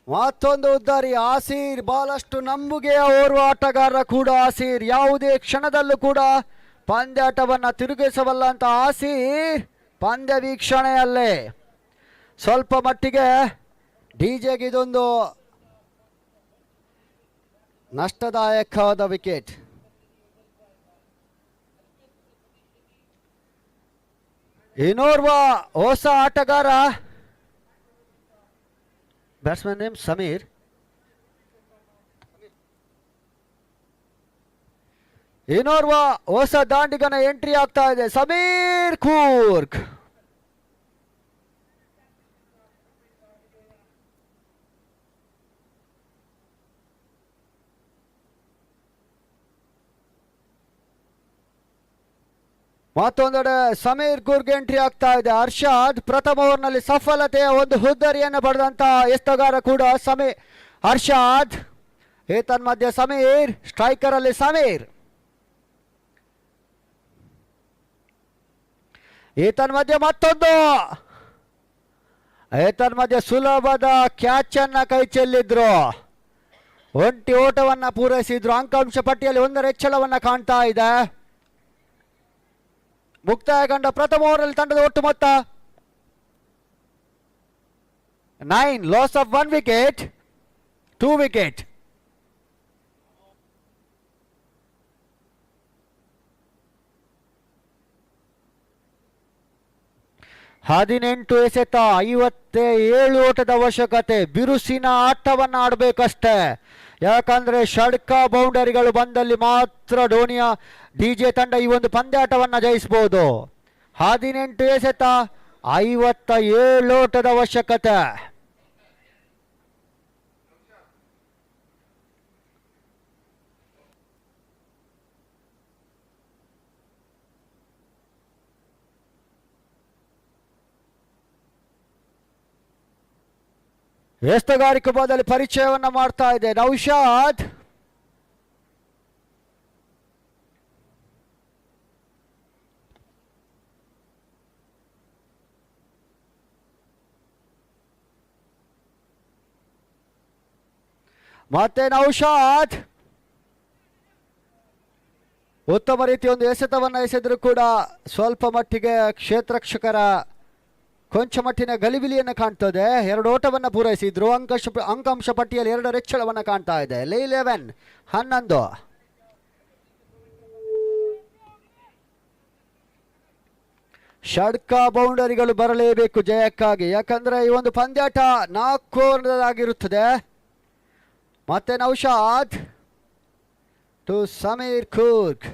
Speaker 1: ಮತ್ತೊಂದು ಉದ್ದಾರಿ ಆಸೀರ್. ಬಹಳಷ್ಟು ನಂಬುಗೆಯ ಓರ್ವ ಆಟಗಾರ ಕೂಡ ಆಸೀರ್. ಯಾವುದೇ ಕ್ಷಣದಲ್ಲೂ ಕೂಡ ಪಂದ್ಯಾಟವನ್ನ ತಿರುಗಿಸಬಲ್ಲಂತ ಆಸೀರ್ ಪಂದ್ಯ ವೀಕ್ಷಣೆಯಲ್ಲೇ ಸ್ವಲ್ಪ ಮಟ್ಟಿಗೆ ಡಿಜೆಗೆ ಇದೊಂದು ನಷ್ಟದಾಯಕವಾದ ವಿಕೆಟ್. ಇನ್ನೋರ್ವ ಹೊಸ ಆಟಗಾರ ಬ್ಯಾಟ್ಸ್ಮನ್ ನೇಮ್ ಸಮೀರ್. ಇನ್ನೋರ್ವ ಹೊಸ ದಾಂಡಿಗನ ಎಂಟ್ರಿ ಆಗ್ತಾ ಇದೆ ಸಮೀರ್ ಕೂರ್ಗ್. ಮತ್ತೊಂದೆಡೆ ಸಮೀರ್ ಕೂರ್ಗ್ ಎಂಟ್ರಿ ಆಗ್ತಾ ಇದೆ. ಹರ್ಷಾದ್ ಪ್ರಥಮ ಓವರ್ನಲ್ಲಿ ಸಫಲತೆಯ ಒಂದು ಹುದ್ದರಿಯನ್ನು ಪಡೆದಂತ ಎಸ್ತಗಾರ ಕೂಡ ಹರ್ಷಾದ್. ಈತನ್ ಮಧ್ಯೆ ಸಮೀರ್, ಸ್ಟ್ರೈಕರ್ ಅಲ್ಲಿ ಸಮೀರ್. ಈತನ್ ಮಧ್ಯೆ ಸುಲಭದ ಕ್ಯಾಚ್ ಅನ್ನ ಕೈ ಚೆಲ್ಲಿದ್ರು. ಒಂಟಿ ಓಟವನ್ನ ಪೂರೈಸಿದ್ರು. ಅಂಕಾಂಶ ಪಟ್ಟಿಯಲ್ಲಿ 1 ಹೆಚ್ಚಳವನ್ನ ಕಾಣ್ತಾ ಇದೆ. ಮುಕ್ತಾಯಗೊಂಡ ಪ್ರಥಮ ಓವರಲ್ಲಿ ತಂಡದ ಒಟ್ಟು ಮೊತ್ತ 9, ಲಾಸ್ ಆಫ್ 1 ವಿಕೆಟ್, 2 ವಿಕೆಟ್. ಹದಿನೆಂಟು ಎಸೆತ, 57 ಓಟದ ಅವಶ್ಯಕತೆ. ಬಿರುಸಿನ ಆಟವನ್ನ ಆಡಬೇಕಷ್ಟೇ, ಯಾಕಂದ್ರೆ ಷಡ್ಕ ಬೌಂಡರಿಗಳು ಬಂದಲ್ಲಿ ಮಾತ್ರ ಡೋನಿಯಾ ಡಿಜೆ ತಂಡ ಈ ಒಂದು ಪಂದ್ಯಾಟವನ್ನ ಜಯಿಸಬಹುದು. 18 ಎಸೆತ, 57 ಓಟದ ಅವಶ್ಯಕತೆ. ಎಸ್ತಗಾರಿಕೆ ಬದಲಿ ಪರಿಚಯವನ್ನ ಮಾಡ್ತಾ ಇದೆ ನೌಶಾದ್. ಮತ್ತೆ ನೌಶಾದ್ ಉತ್ತಮ ರೀತಿಯ ಒಂದು ಎಸೆತವನ್ನ ಎಸೆದ್ರು ಕೂಡ ಸ್ವಲ್ಪ ಮಟ್ಟಿಗೆ ಕ್ಷೇತ್ರರಕ್ಷಕರ ಕೊಂಚ ಮಟ್ಟಿನ ಗಲಿಬಿಲಿಯನ್ನು ಕಾಣ್ತದೆ. 2 ಓಟವನ್ನು ಪೂರೈಸಿದ್ರು. ಅಂಕಾಂಶ ಪಟ್ಟಿಯಲ್ಲಿ 2 ಹೆಚ್ಚಳವನ್ನು ಕಾಣ್ತಾ ಇದೆ. 11. ಷಡ್ಕ ಬೌಂಡರಿಗಳು ಬರಲೇಬೇಕು ಜಯಕ್ಕಾಗಿ, ಯಾಕಂದ್ರೆ ಈ ಒಂದು ಪಂದ್ಯಾಟ 4 ಓವರ್ದಾಗಿರುತ್ತದೆ. ಮತ್ತೆ ನೌಶಾದ್ ಟು ಸಮೀರ್ ಕೂರ್ಗ್.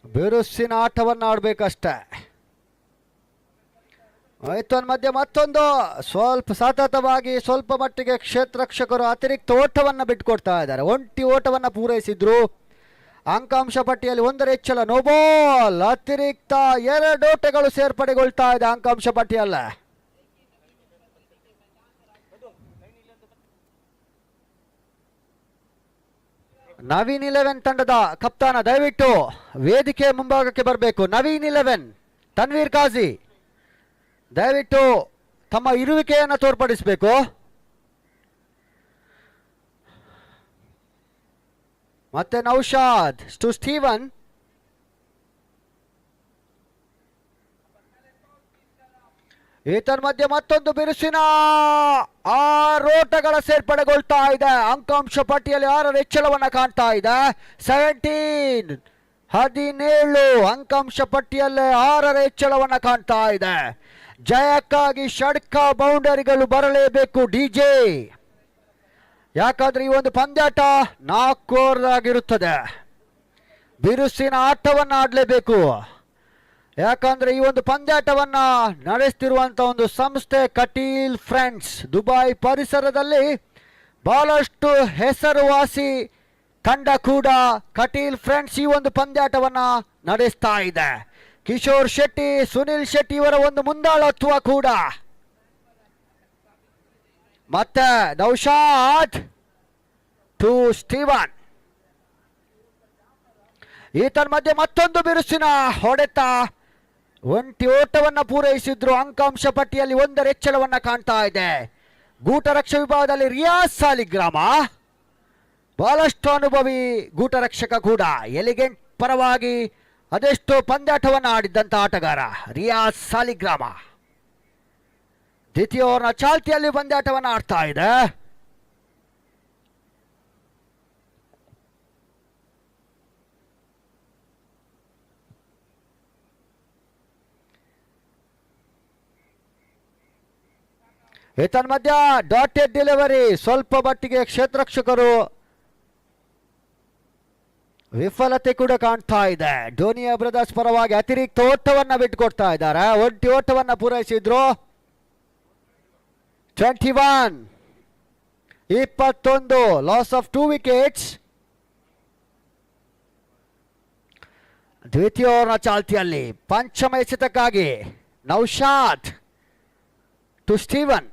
Speaker 1: ಬಿರುಸಿನ ಆಟವನ್ನು ಆಡಬೇಕಷ್ಟೇ. ಮಧ್ಯೆ ಮತ್ತೊಂದು ಸ್ವಲ್ಪ ಸತತವಾಗಿ ಸ್ವಲ್ಪ ಮಟ್ಟಿಗೆ ಕ್ಷೇತ್ರರಕ್ಷಕರು ಅತಿರಿಕ್ತ ಓಟವನ್ನು ಬಿಟ್ಟುಕೊಡ್ತಾ ಇದ್ದಾರೆ. ಒಂಟಿ ಓಟವನ್ನು ಪೂರೈಸಿದ್ರು. ಅಂಕಾಂಶ ಪಟ್ಟಿಯಲ್ಲಿ 1 ಹೆಚ್ಚಳ, ನೋ ಬಾಲ್. ಅತಿರಿಕ್ತ 2 ಓಟಗಳು ಸೇರ್ಪಡೆಗೊಳ್ತಾ ಇದೆ ಅಂಕಾಂಶ ಪಟ್ಟಿಯಲ್ಲ. ನವೀನ್ 11 ತಂಡದ ಕಪ್ತಾನ ದಯವಿಟ್ಟು ವೇದಿಕೆ ಮುಂಭಾಗಕ್ಕೆ ಬರಬೇಕು. ನವೀನ್ 11, ತನ್ವೀರ್ ಕಾಜಿ ದಯವಿಟ್ಟು ತಮ್ಮ ಇರುವಿಕೆಯನ್ನು ತೋರ್ಪಡಿಸಬೇಕು. ಮತ್ತೆ ನೌಶಾದ್ ಟು ಸ್ಟೀವನ್. ಮಧ್ಯೆ ಮತ್ತೊಂದು ಬಿರುಸಿನ 6 ಓಟಗಳ ಸೇರ್ಪಡೆಗೊಳ್ತಾ ಇದೆ. ಅಂಕಾಂಶ ಪಟ್ಟಿಯಲ್ಲಿ 6 ಹೆಚ್ಚಳವನ್ನ ಕಾಣ್ತಾ ಇದೆ. 17 ಅಂಕಾಂಶ ಪಟ್ಟಿಯಲ್ಲೇ 6 ಹೆಚ್ಚಳವನ್ನ ಕಾಣ್ತಾ ಇದೆ. ಜಯಕ್ಕಾಗಿ ಷಡ್ಕ ಬೌಂಡರಿಗಳು ಬರಲೇಬೇಕು ಡಿಜೆ, ಯಾಕಂದ್ರೆ ಈ ಒಂದು ಪಂದ್ಯಾಟ 4 ಓವರ್ ಆಗಿರುತ್ತದೆ. ಬಿರುಸಿನ ಆಟವನ್ನ ಆಡಲೇಬೇಕು, ಯಾಕಂದ್ರೆ ಈ ಒಂದು ಪಂದ್ಯಾಟವನ್ನ ನಡೆಸ್ತಿರುವಂತ ಒಂದು ಸಂಸ್ಥೆ ಕಟೀಲ್ ಫ್ರೆಂಡ್ಸ್. ದುಬೈ ಪರಿಸರದಲ್ಲಿ ಬಹಳಷ್ಟು ಹೆಸರುವಾಸಿ ತಂಡ ಕೂಡ ಕಟೀಲ್ ಫ್ರೆಂಡ್ಸ್ ಈ ಒಂದು ಪಂದ್ಯಾಟವನ್ನ ನಡೆಸ್ತಾ ಇದೆ. ಕಿಶೋರ್ ಶೆಟ್ಟಿ, ಸುನಿಲ್ ಶೆಟ್ಟಿ ಇವರ ಒಂದು ಮುಂದಾಳತ್ವ ಕೂಡ. ಮತ್ತೆ ನೌಶಾದ್ ಟು ಸ್ಟೀವನ್. ಮಧ್ಯೆ ಮತ್ತೊಂದು ಬಿರುಸಿನ ಹೊಡೆತ. ಒಂಟಿ ಓಟವನ್ನ ಪೂರೈಸಿದ್ರು. ಅಂಕಾಂಶ ಪಟ್ಟಿಯಲ್ಲಿ 1 ಹೆಚ್ಚಳವನ್ನ ಕಾಣ್ತಾ ಇದೆ. ಗೂಟ ರಕ್ಷಕ ವಿಭಾಗದಲ್ಲಿ ರಿಯಾಜ್ ಸಾಲಿಗ್ರಾಮ, ಬಹಳಷ್ಟು ಅನುಭವಿ ಗೂಟ ರಕ್ಷಕ ಕೂಡ. ಎಲಿಗೆಂಟ್ ಪರವಾಗಿ ಅದೆಷ್ಟೋ ಪಂದ್ಯಾಟವನ್ನ ಆಡಿದ್ದಂತ ಆಟಗಾರ ರಿಯಾಜ್ ಸಾಲಿಗ್ರಾಮ ದ್ವಿತೀಯ ಓವರ್ನ ಚಾಲ್ತಿಯಲ್ಲಿ ಪಂದ್ಯಾಟವನ್ನ ಆಡ್ತಾ ಇದೆ. ಮಧ್ಯ ಡಾಟೆಡ್ ಡೆಲಿವರಿ. ಸ್ವಲ್ಪ ಮಟ್ಟಿಗೆ ಕ್ಷೇತ್ರರಕ್ಷಕರು ವಿಫಲತೆ ಕೂಡ ಕಾಣ್ತಾ ಇದೆ. ಡೋನಿಯಾ ಬ್ರದರ್ಸ್ ಪರವಾಗಿ ಅತಿರಿಕ್ತ ಓಟವನ್ನ ಬಿಟ್ಟುಕೊಡ್ತಾ ಇದ್ದಾರೆ. ಒಂಟಿ ಓಟವನ್ನ ಪೂರೈಸಿದ್ರು. 21, ಲಾಸ್ ಆಫ್ 2 ವಿಕೆಟ್ಸ್. ದ್ವಿತೀಯ ಓವರ್ನ ಚಾಲ್ತಿಯಲ್ಲಿ ಪಂಚಮ ಎಸೆತಕ್ಕಾಗಿ ನೌಶಾದ್ ಟು ಸ್ಟೀವನ್.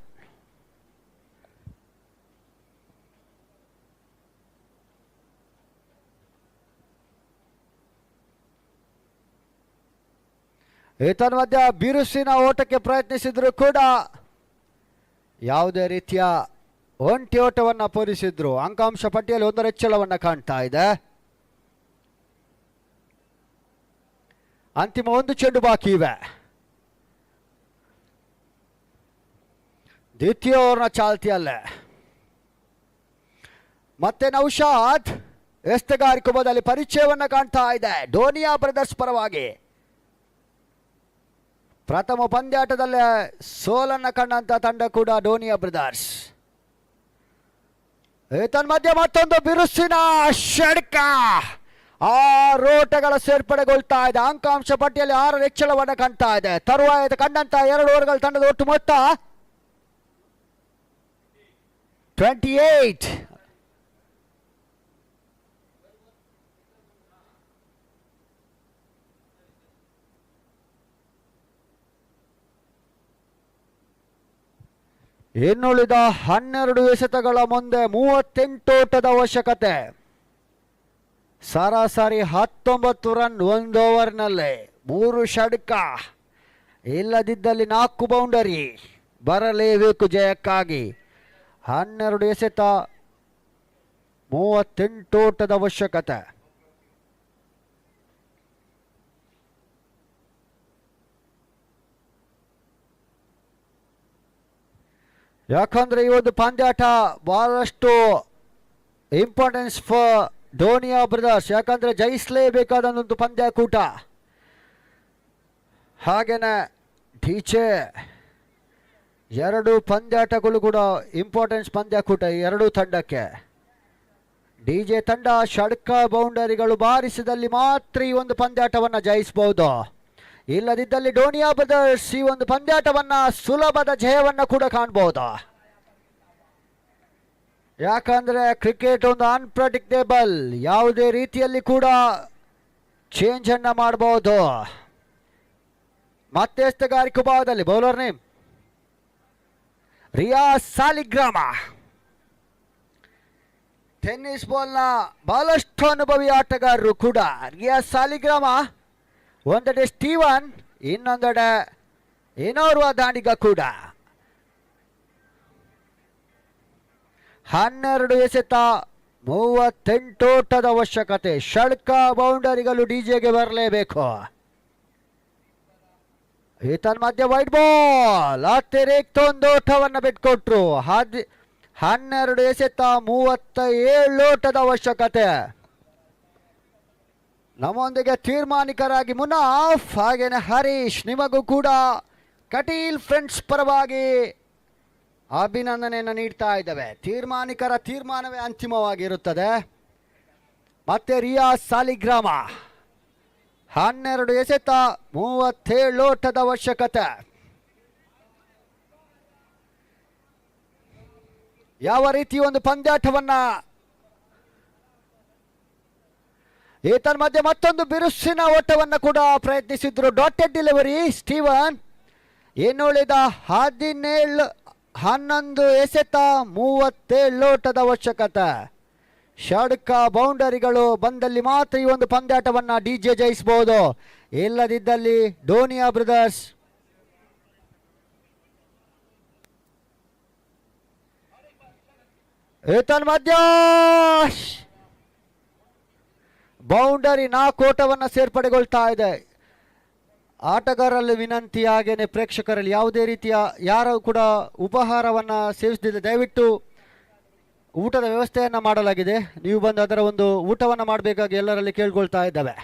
Speaker 1: ಮಧ್ಯ ಬಿರುಸಿನ ಓಟಕ್ಕೆ ಪ್ರಯತ್ನಿಸಿದ್ರು ಕೂಡ ಯಾವುದೇ ರೀತಿಯ ಒಂಟಿ ಓಟವನ್ನು ಪೂರೈಸಿದ್ರು. ಅಂಕಾಂಶ ಪಟ್ಟಿಯಲ್ಲಿ 1 ಹೆಚ್ಚಳವನ್ನು ಕಾಣ್ತಾ ಇದೆ. ಅಂತಿಮ 1 ಚೆಂಡು ಬಾಕಿ ಇವೆ. ದ್ವಿತೀಯ ಓವರ್ನ ಚಾಲ್ತಿಯಲ್ಲೇ ಮತ್ತೆ ನೌಶಾದ್ ಎಸ್ತಗಾರಿಕೊಬ್ಬದಲ್ಲಿ ಪರಿಚಯವನ್ನು ಕಾಣ್ತಾ ಇದೆ ಡೋನಿಯಾ ಬ್ರದರ್ಸ್ ಪರವಾಗಿ. ಪ್ರಥಮ ಪಂದ್ಯಾಟದಲ್ಲೇ ಸೋಲನ್ನು ಕಂಡಂತ ತಂಡ ಕೂಡ ಡೋನಿಯಾ ಬ್ರದರ್ಸ್. ತನ್ಮಧ್ಯೆ ಮತ್ತೊಂದು ಬಿರುಸಿನ ಷಡ್ಕ, 6 ಓಟಗಳ ಸೇರ್ಪಡೆಗೊಳ್ತಾ ಇದೆ. ಅಂಕಾಂಶ ಪಟ್ಟಿಯಲ್ಲಿ 6 ಹೆಚ್ಚಳವನ್ನು ಕಾಣ್ತಾ ಇದೆ. ತರುವಾಯ ಕಂಡಂತ 2 ಓವರ್ಗಳ ತಂಡದ ಒಟ್ಟು ಮೊತ್ತ 28. ಇನ್ನುಳಿದ 12 ಎಸೆತಗಳ ಮುಂದೆ 38 ಓಟದ ಅವಶ್ಯಕತೆ. ಸರಾಸರಿ 19 ರನ್ 1 ಓವರ್ನಲ್ಲೇ 3 ಷಡ್ಕ, ಇಲ್ಲದಿದ್ದಲ್ಲಿ 4 ಬೌಂಡರಿ ಬರಲೇಬೇಕು ಜಯಕ್ಕಾಗಿ. 12 ಎಸೆತ 38 ಓಟದ ಅವಶ್ಯಕತೆ. ಯಾಕಂದ್ರೆ ಈ ಒಂದು ಪಂದ್ಯಾಟ ಬಹಳಷ್ಟು ಇಂಪಾರ್ಟೆನ್ಸ್ ಫಾರ್ ಡೋನಿಯಾ ಬ್ರದರ್ಸ್. ಯಾಕಂದ್ರೆ ಜಯಿಸಲೇಬೇಕಾದ ಒಂದು ಪಂದ್ಯಕೂಟ. ಹಾಗೇನೆ ಡಿಜೆ 2 ಪಂದ್ಯಾಟಗಳು ಕೂಡ ಇಂಪಾರ್ಟೆನ್ಸ್ ಪಂದ್ಯಕೂಟ ಈ 2 ತಂಡಕ್ಕೆ. ಡಿಜೆ ತಂಡ ಷಡ್ಕ ಬೌಂಡರಿಗಳು ಬಾರಿಸಿದಲ್ಲಿ ಮಾತ್ರ ಈ ಒಂದು ಪಂದ್ಯಾಟವನ್ನು ಜಯಿಸಬಹುದು. ಇಲ್ಲದಿದ್ದಲ್ಲಿ ಡೋನಿಯಾ ಬ್ರದರ್ಸ್ ಈ ಒಂದು ಪಂದ್ಯಾಟವನ್ನ ಸುಲಭದ ಜಯವನ್ನು ಕೂಡ ಕಾಣಬಹುದು. ಯಾಕಂದ್ರೆ ಕ್ರಿಕೆಟ್ ಒಂದು ಅನ್ಪ್ರೆಡಿಕ್ಟೇಬಲ್, ಯಾವುದೇ ರೀತಿಯಲ್ಲಿ ಕೂಡ ಚೇಂಜ್ ಅನ್ನ ಮಾಡಬಹುದು. ಮತ್ತೆ ಎಸ್ತಗಾರಿಕೆ ಭಾಗದಲ್ಲಿ bowler name Riyaz Saligrama. Tennis ಬಾಲ್ನ ಬಹಳಷ್ಟು ಅನುಭವಿ ಆಟಗಾರರು ಕೂಡ ರಿಯಾಜ್ ಸಾಲಿಗ್ರಾಮ. ಒಂದೆಡೆ ಸ್ಟೀವನ್, ಇನ್ನೊಂದೆಡೆ ಇನ್ನೋರ್ವ ದಾಂಡಿಗ ಕೂಡ. 12 ಎಸೆತ 38 ಓಟದ ಅವಶ್ಯಕತೆ. ಷಡ್ಕ ಬೌಂಡರಿಗಳು ಡಿಜೆಗೆ ಬರಲೇಬೇಕು. ಮಧ್ಯೆ ವೈಟ್ ಬಾಲ್ ಅತಿರಿಕ್ತ 1 ಓಟವನ್ನು ಬಿಟ್ಕೊಟ್ರು. 12 ಎಸೆತ 37 ಓಟದ ಅವಶ್ಯಕತೆ. ನಮ್ಮೊಂದಿಗೆ ತೀರ್ಮಾನಿಕರಾಗಿ ಮುನಾಫ್, ಹಾಗೇನೆ ಹರೀಶ್, ನಿಮಗೂ ಕೂಡ ಕಟೀಲ್ ಫ್ರೆಂಡ್ಸ್ ಪರವಾಗಿ ಅಭಿನಂದನೆಯನ್ನು ನೀಡ್ತಾ ಇದ್ದೇವೆ. ತೀರ್ಮಾನಿಕರ ತೀರ್ಮಾನವೇ ಅಂತಿಮವಾಗಿರುತ್ತದೆ. ಮತ್ತೆ ರಿಯಾಜ್ ಸಾಲಿಗ್ರಾಮ 12 ಎಸೆತ 37 ಓಟದ ಅವಶ್ಯಕತೆ. ಯಾವ ರೀತಿ ಒಂದು ಪಂದ್ಯಾಟವನ್ನ ಮಧ್ಯೆ ಮತ್ತೊಂದು ಬಿರುಸಿನ ಓಟವನ್ನು ಕೂಡ ಪ್ರಯತ್ನಿಸಿದ್ರು. Dotted delivery Steven. ಇನ್ನುಳಿದ 11 ಎಸೆತ 37 ಓಟದ ಅವಶ್ಯಕತೆ. ಷಡ್ಕ ಬೌಂಡರಿಗಳು ಬಂದಲ್ಲಿ ಮಾತ್ರ ಈ ಒಂದು ಪಂದ್ಯಾಟವನ್ನ ಡಿಜೆ ಜಯಿಸಬಹುದು. ಇಲ್ಲದಿದ್ದಲ್ಲಿ ಡೋನಿಯಾ ಬ್ರದರ್ಸ್ ಮಧ್ಯ ಬೌಂಡರಿ 4 ಓಟವನ್ನು ಸೇರ್ಪಡೆಗೊಳ್ತಾ ಇದೆ. ಆಟಗಾರರಲ್ಲಿ ವಿನಂತಿ, ಹಾಗೇನೆ ಪ್ರೇಕ್ಷಕರಲ್ಲಿ ಯಾವುದೇ ರೀತಿಯ ಯಾರು ಕೂಡ ಉಪಹಾರವನ್ನು ಸೇವಿಸದಿದೆ ದಯವಿಟ್ಟು ಊಟದ ವ್ಯವಸ್ಥೆಯನ್ನು ಮಾಡಲಾಗಿದೆ. ನೀವು ಬಂದು ಅದರ ಒಂದು ಊಟವನ್ನು ಮಾಡಬೇಕಾಗಿ ಎಲ್ಲರಲ್ಲಿ ಕೇಳ್ಕೊಳ್ತಾ ಇದ್ದಾವೆ.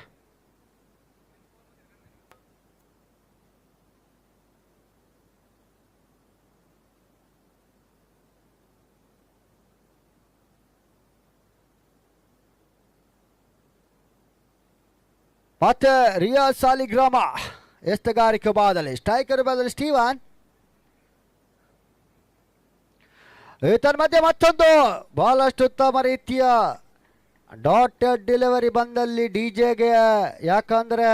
Speaker 1: ಮತ್ತೆ ರಿಯಾಜ್ ಸಾಲಿಗ್ರಾಮ ಎಸ್ತಗಾರಿಕೆ ಬಾದಲ್ಲಿ, ಸ್ಟ್ರೈಕರ್ ಬಾದಲ್ಲಿ ಸ್ಟೀವನ್. ಮಧ್ಯೆ ಮತ್ತೊಂದು ಬಹಳಷ್ಟು ಉತ್ತಮ ರೀತಿಯ ಡಾಟೆಡ್ ಡೆಲಿವರಿ ಬಂದಲ್ಲಿ ಡಿಜೆಗೆ. ಯಾಕಂದ್ರೆ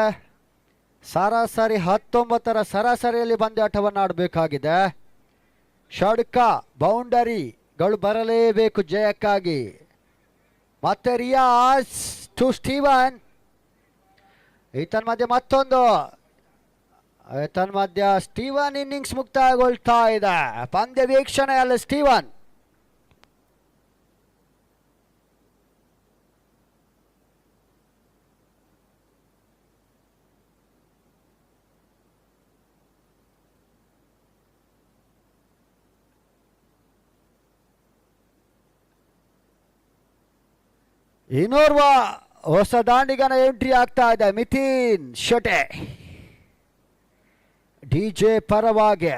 Speaker 1: ಸರಾಸರಿ 19ರ ಸರಾಸರಿಯಲ್ಲಿ ಪಂದ್ಯಾಟವನ್ನು ಆಡಬೇಕಾಗಿದೆ. ಷಡ್ಕ ಬೌಂಡರಿಗಳು ಬರಲೇಬೇಕು ಜಯಕ್ಕಾಗಿ. ಮತ್ತೆ ರಿಯಾಜ್ ಟು ಸ್ಟೀವನ್. ಮಧ್ಯೆ ಮತ್ತೊಂದು ತನ್ಮಧ್ಯ ಸ್ಟೀವನ್ ಇನ್ನಿಂಗ್ಸ್ ಮುಕ್ತಾಯಗೊಳ್ತಾ ಇದೆ. ಪಂದ್ಯ ವೀಕ್ಷಣೆಯಲ್ಲಿ ಸ್ಟೀವನ್. ಇನ್ನೋರ್ವ ಹೊಸ ದಾಂಡಿಗನ ಎಂಟ್ರಿ ಆಗ್ತಾ ಇದೆ. ಮಿಥಿನ್ ಶೆಟ್ಟೆ ಡಿಜೆ ಪರವಾಗಿ.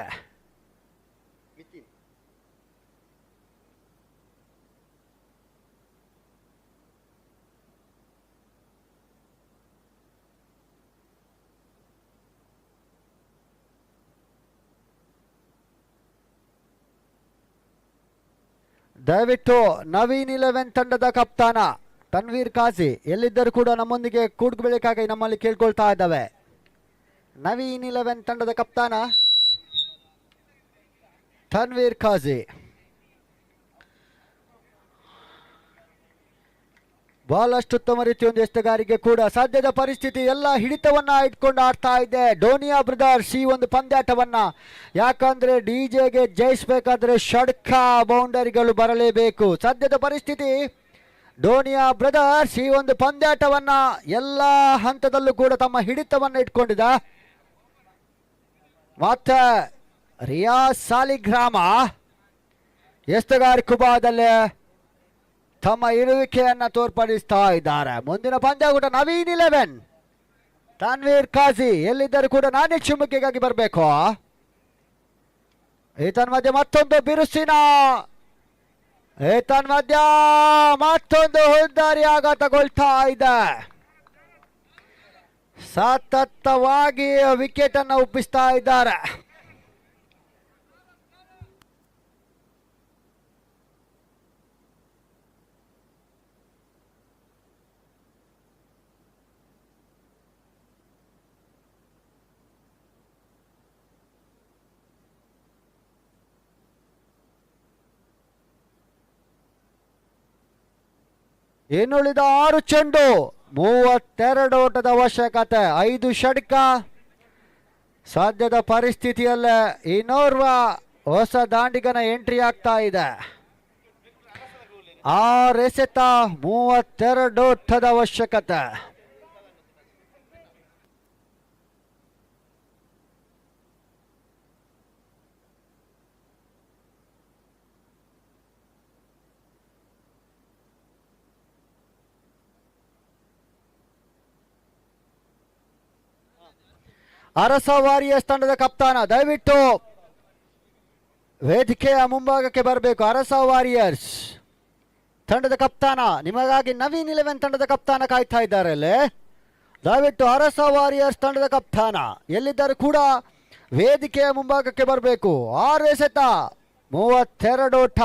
Speaker 1: ದಯವಿಟ್ಟು ನವೀನ್ 11 ತಂಡದ ಕಪ್ತಾನ ತನ್ವೀರ್ ಕಾಜಿ ಎಲ್ಲಿದ್ದರೂ ಕೂಡ ನಮ್ಮೊಂದಿಗೆ ಕೂಡ್ಕೊಳ್ಬೇಕಾಗಿ ನಮ್ಮಲ್ಲಿ ಕೇಳ್ಕೊಳ್ತಾ ಇದ್ದಾವೆ. ನವೀನ್ 11 ತಂಡದ ಕಪ್ತಾನ ತನ್ವೀರ್ ಕಾಜಿ. ಬಹಳಷ್ಟು ಉತ್ತಮ ರೀತಿಯೊಂದು ಎಷ್ಟಗಾರಿಗೆ ಕೂಡ ಸಾಧ್ಯದ ಪರಿಸ್ಥಿತಿ ಎಲ್ಲ ಹಿಡಿತವನ್ನ ಇಟ್ಕೊಂಡು ಆಡ್ತಾ ಇದೆ ಡೋನಿಯಾ ಬ್ರದರ್ಸ್ ಈ ಒಂದು ಪಂದ್ಯಾಟವನ್ನ. ಯಾಕಂದ್ರೆ ಡಿಜೆಗೆ ಜಯಿಸಬೇಕಾದ್ರೆ ಷಡ್ಕ ಬೌಂಡರಿಗಳು ಬರಲೇಬೇಕು. ಸದ್ಯದ ಪರಿಸ್ಥಿತಿ ಡೋನಿಯಾ ಬ್ರದರ್ಸ್ ಈ ಒಂದು ಪಂದ್ಯಾಟವನ್ನ ಎಲ್ಲ ಹಂತದಲ್ಲೂ ಕೂಡ ತಮ್ಮ ಹಿಡಿತವನ್ನ ಇಟ್ಕೊಂಡಿದೆ. ಮತ್ತೆ ರಿಯಾಜ್ ಸಾಲಿಗ್ರಾಮ ಎಸ್ತಗಾರಿ ಕುಬಾದಲ್ಲಿ ತಮ್ಮ ಇರುವಿಕೆಯನ್ನ ತೋರ್ಪಡಿಸ್ತಾ ಇದ್ದಾರೆ. ಮುಂದಿನ ಪಂದ್ಯಕೂಟ ನವೀನ್ 11 ತನ್ವೀರ್ ಕಾಜಿ ಎಲ್ಲಿದ್ದರೂ ಕೂಡ ನಾನೇ ಚುಮುಕಿಗಾಗಿ ಬರಬೇಕು. ಮಧ್ಯ ಮತ್ತೊಂದು ಬಿರುಸಿನ ಮಧ್ಯ ಮತ್ತೊಂದು ಹುಲ್ದಾರಿ ಆಘಾತಗೊಳ್ತಾ ಇದೆ. ಸತತವಾಗಿ ವಿಕೆಟ್ ಅನ್ನು ಒಪ್ಪಿಸ್ತಾ ಇದ್ದಾರೆ. ಇನ್ನುಳಿದ 6 ಚೆಂಡು 32 ಓಟದ ಅವಶ್ಯಕತೆ, 5 ಷಡ್ಕ. ಸಾಧ್ಯದ ಪರಿಸ್ಥಿತಿಯಲ್ಲೇ ಇನ್ನೋರ್ವ ಹೊಸ ದಾಂಡಿಗನ ಎಂಟ್ರಿ ಆಗ್ತಾ ಇದೆ. 6 ಎಸೆತ 32 ಓಟದ ಅವಶ್ಯಕತೆ. ಅರಸ ವಾರಿಯರ್ಸ್ ತಂಡದ ಕಪ್ತಾನ ದಯವಿಟ್ಟು ವೇದಿಕೆಯ ಮುಂಭಾಗಕ್ಕೆ ಬರಬೇಕು. ಅರಸ ವಾರಿಯರ್ಸ್ ತಂಡದ ಕಪ್ತಾನ ನಿಮಗಾಗಿ ನವೀನ್ 11 ತಂಡದ ಕಪ್ತಾನ ಕಾಯ್ತಾ ಇದ್ದಾರೆ. ಅಲ್ಲೇ ದಯವಿಟ್ಟು ಅರಸ ವಾರಿಯರ್ಸ್ ತಂಡದ ಕಪ್ತಾನ ಎಲ್ಲಿದ್ದರೂ ಕೂಡ ವೇದಿಕೆಯ ಮುಂಭಾಗಕ್ಕೆ ಬರಬೇಕು. 6 ಎಸೆತ 32 ಓಟ.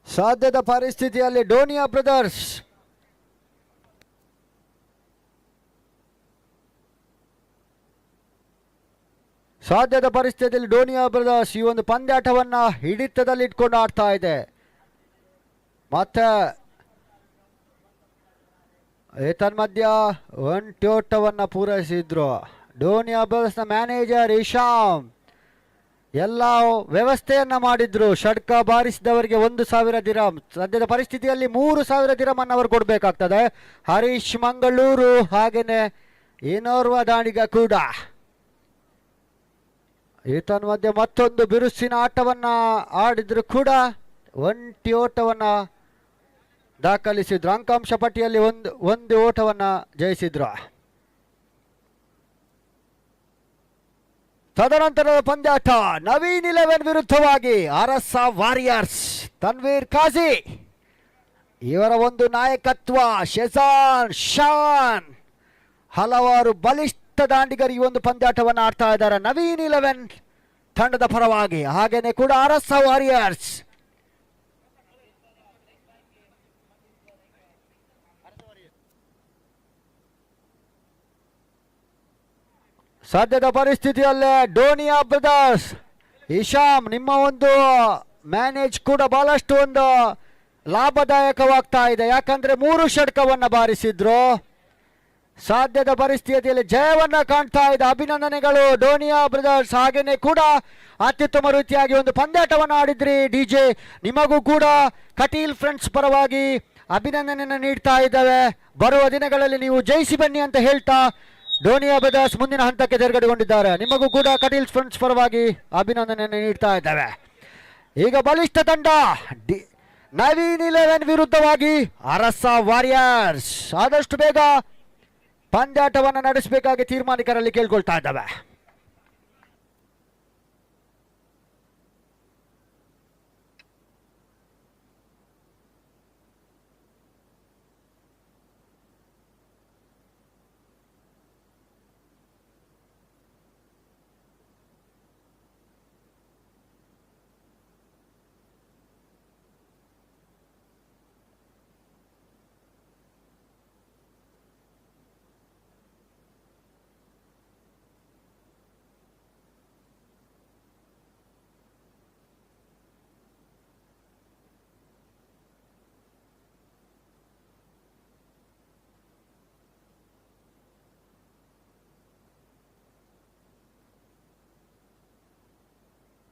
Speaker 1: ಸಾಧ್ಯದ ಪರಿಸ್ಥಿತಿಯಲ್ಲಿ ಡೋನಿಯಾ ಬ್ರದರ್ಸ್ ಈ ಒಂದು ಪಂದ್ಯಾಟವನ್ನ ಹಿಡಿತದಲ್ಲಿ ಇಟ್ಕೊಂಡು ಆಡ್ತಾ ಇದೆ. ಮತ್ತೆ ತನ್ಮಧ್ಯ 1 ಓಟವನ್ನ ಪೂರೈಸಿದ್ರು ಡೋನಿಯಾ ಬ್ರದರ್ಸ್ನ ಮ್ಯಾನೇಜರ್ ಇಶಾಮ್. ಎಲ್ಲ ವ್ಯವಸ್ಥೆಯನ್ನ ಮಾಡಿದ್ರು. ಷಡ್ಕ ಬಾರಿಸಿದವರಿಗೆ 1,000 ದಿರಮ್. ಸದ್ಯದ ಪರಿಸ್ಥಿತಿಯಲ್ಲಿ 3,000 ದಿರಮ್ ಅನ್ನು ಅವರು ಕೊಡಬೇಕಾಗ್ತದೆ. ಹರೀಶ್ ಮಂಗಳೂರು ಹಾಗೇನೆ ಇನ್ನೋರ್ವ ದಾಂಡಿಗ ಕೂಡ. ಮಧ್ಯೆ ಮತ್ತೊಂದು ಬಿರುಸಿನ ಆಟವನ್ನ ಆಡಿದ್ರು ಕೂಡ 1 ಓಟವನ್ನ ದಾಖಲಿಸಿದ್ರು. ಅಂಕಾಂಶ ಪಟ್ಟಿಯಲ್ಲಿ ಒಂದು ಓಟವನ್ನ ಜಯಿಸಿದ್ರು. ತದನಂತರದ ಪಂದ್ಯಾಟ ನವೀನ್ 11 ವಿರುದ್ಧವಾಗಿ ಅರಸ ವಾರಿಯರ್ಸ್. ತನ್ವೀರ್ ಕಾಜಿ ಇವರ ಒಂದು ನಾಯಕತ್ವ ಶೆಜಾನ್ ಶಾನ್ ಹಲವಾರು ಬಲಿಷ್ಠ ದಾಂಡಿಗರು ಈ ಒಂದು ಪಂದ್ಯಾಟವನ್ನು ಆಡ್ತಾ ಇದ್ದಾರೆ ನವೀನ್ 11 ತಂಡದ ಪರವಾಗಿ. ಹಾಗೇನೆ ಕೂಡ ಅರಸ ವಾರಿಯರ್ಸ್. ಸದ್ಯದ ಪರಿಸ್ಥಿತಿಯಲ್ಲೇ ಡೋನಿಯಾ ಬ್ರದರ್ಸ್ ಇಶಾಮ್ ನಿಮ್ಮ ಒಂದು ಮ್ಯಾನೇಜ್ ಕೂಡ ಬಹಳಷ್ಟು ಒಂದು ಲಾಭದಾಯಕವಾಗ್ತಾ ಇದೆ. ಯಾಕಂದ್ರೆ 3 ಷಟ್ಕವನ್ನು ಬಾರಿಸಿದ್ರು. ಸಾಧ್ಯದ ಪರಿಸ್ಥಿತಿಯಲ್ಲಿ ಜಯವನ್ನ ಕಾಣ್ತಾ ಇದೆ. ಅಭಿನಂದನೆಗಳು ಡೋನಿಯಾ ಬ್ರದರ್ಸ್. ಹಾಗೇನೆ ಕೂಡ ಅತ್ಯುತ್ತಮ ರೀತಿಯಾಗಿ ಒಂದು ಪಂದ್ಯಾಟವನ್ನು ಆಡಿದ್ರಿ ಡಿಜೆ. ನಿಮಗೂ ಕೂಡ ಕಟೀಲ್ ಫ್ರೆಂಡ್ಸ್ ಪರವಾಗಿ ಅಭಿನಂದನೆಯನ್ನು ನೀಡ್ತಾ ಇದ್ದಾವೆ. ಬರುವ ದಿನಗಳಲ್ಲಿ ನೀವು ಜಯಿಸಿ ಬನ್ನಿ ಅಂತ ಹೇಳ್ತಾ ಡೋನಿಯಾ ಬ್ರದರ್ಸ್ ಮುಂದಿನ ಹಂತಕ್ಕೆ ತೆರಗಡೆಗೊಂಡಿದ್ದಾರೆ. ನಿಮಗೂ ಕೂಡ ಕಟೀಲ್ ಫ್ರೆಂಡ್ಸ್ ಪರವಾಗಿ ಅಭಿನಂದನೆಯನ್ನು ನೀಡ್ತಾ ಇದ್ದಾವೆ. ಈಗ ಬಲಿಷ್ಠ ತಂಡ ನವೀನ್ 11 ವಿರುದ್ಧವಾಗಿ ಅರಸ ವಾರಿಯರ್ಸ್. ಆದಷ್ಟು ಬೇಗ ಪಂದ್ಯಾಟವನ್ನು ನಡೆಸಬೇಕಾಗಿ ತೀರ್ಮಾನಿಕರಲ್ಲಿ ಕೇಳ್ಕೊಳ್ತಾ ಇದ್ದಾವೆ.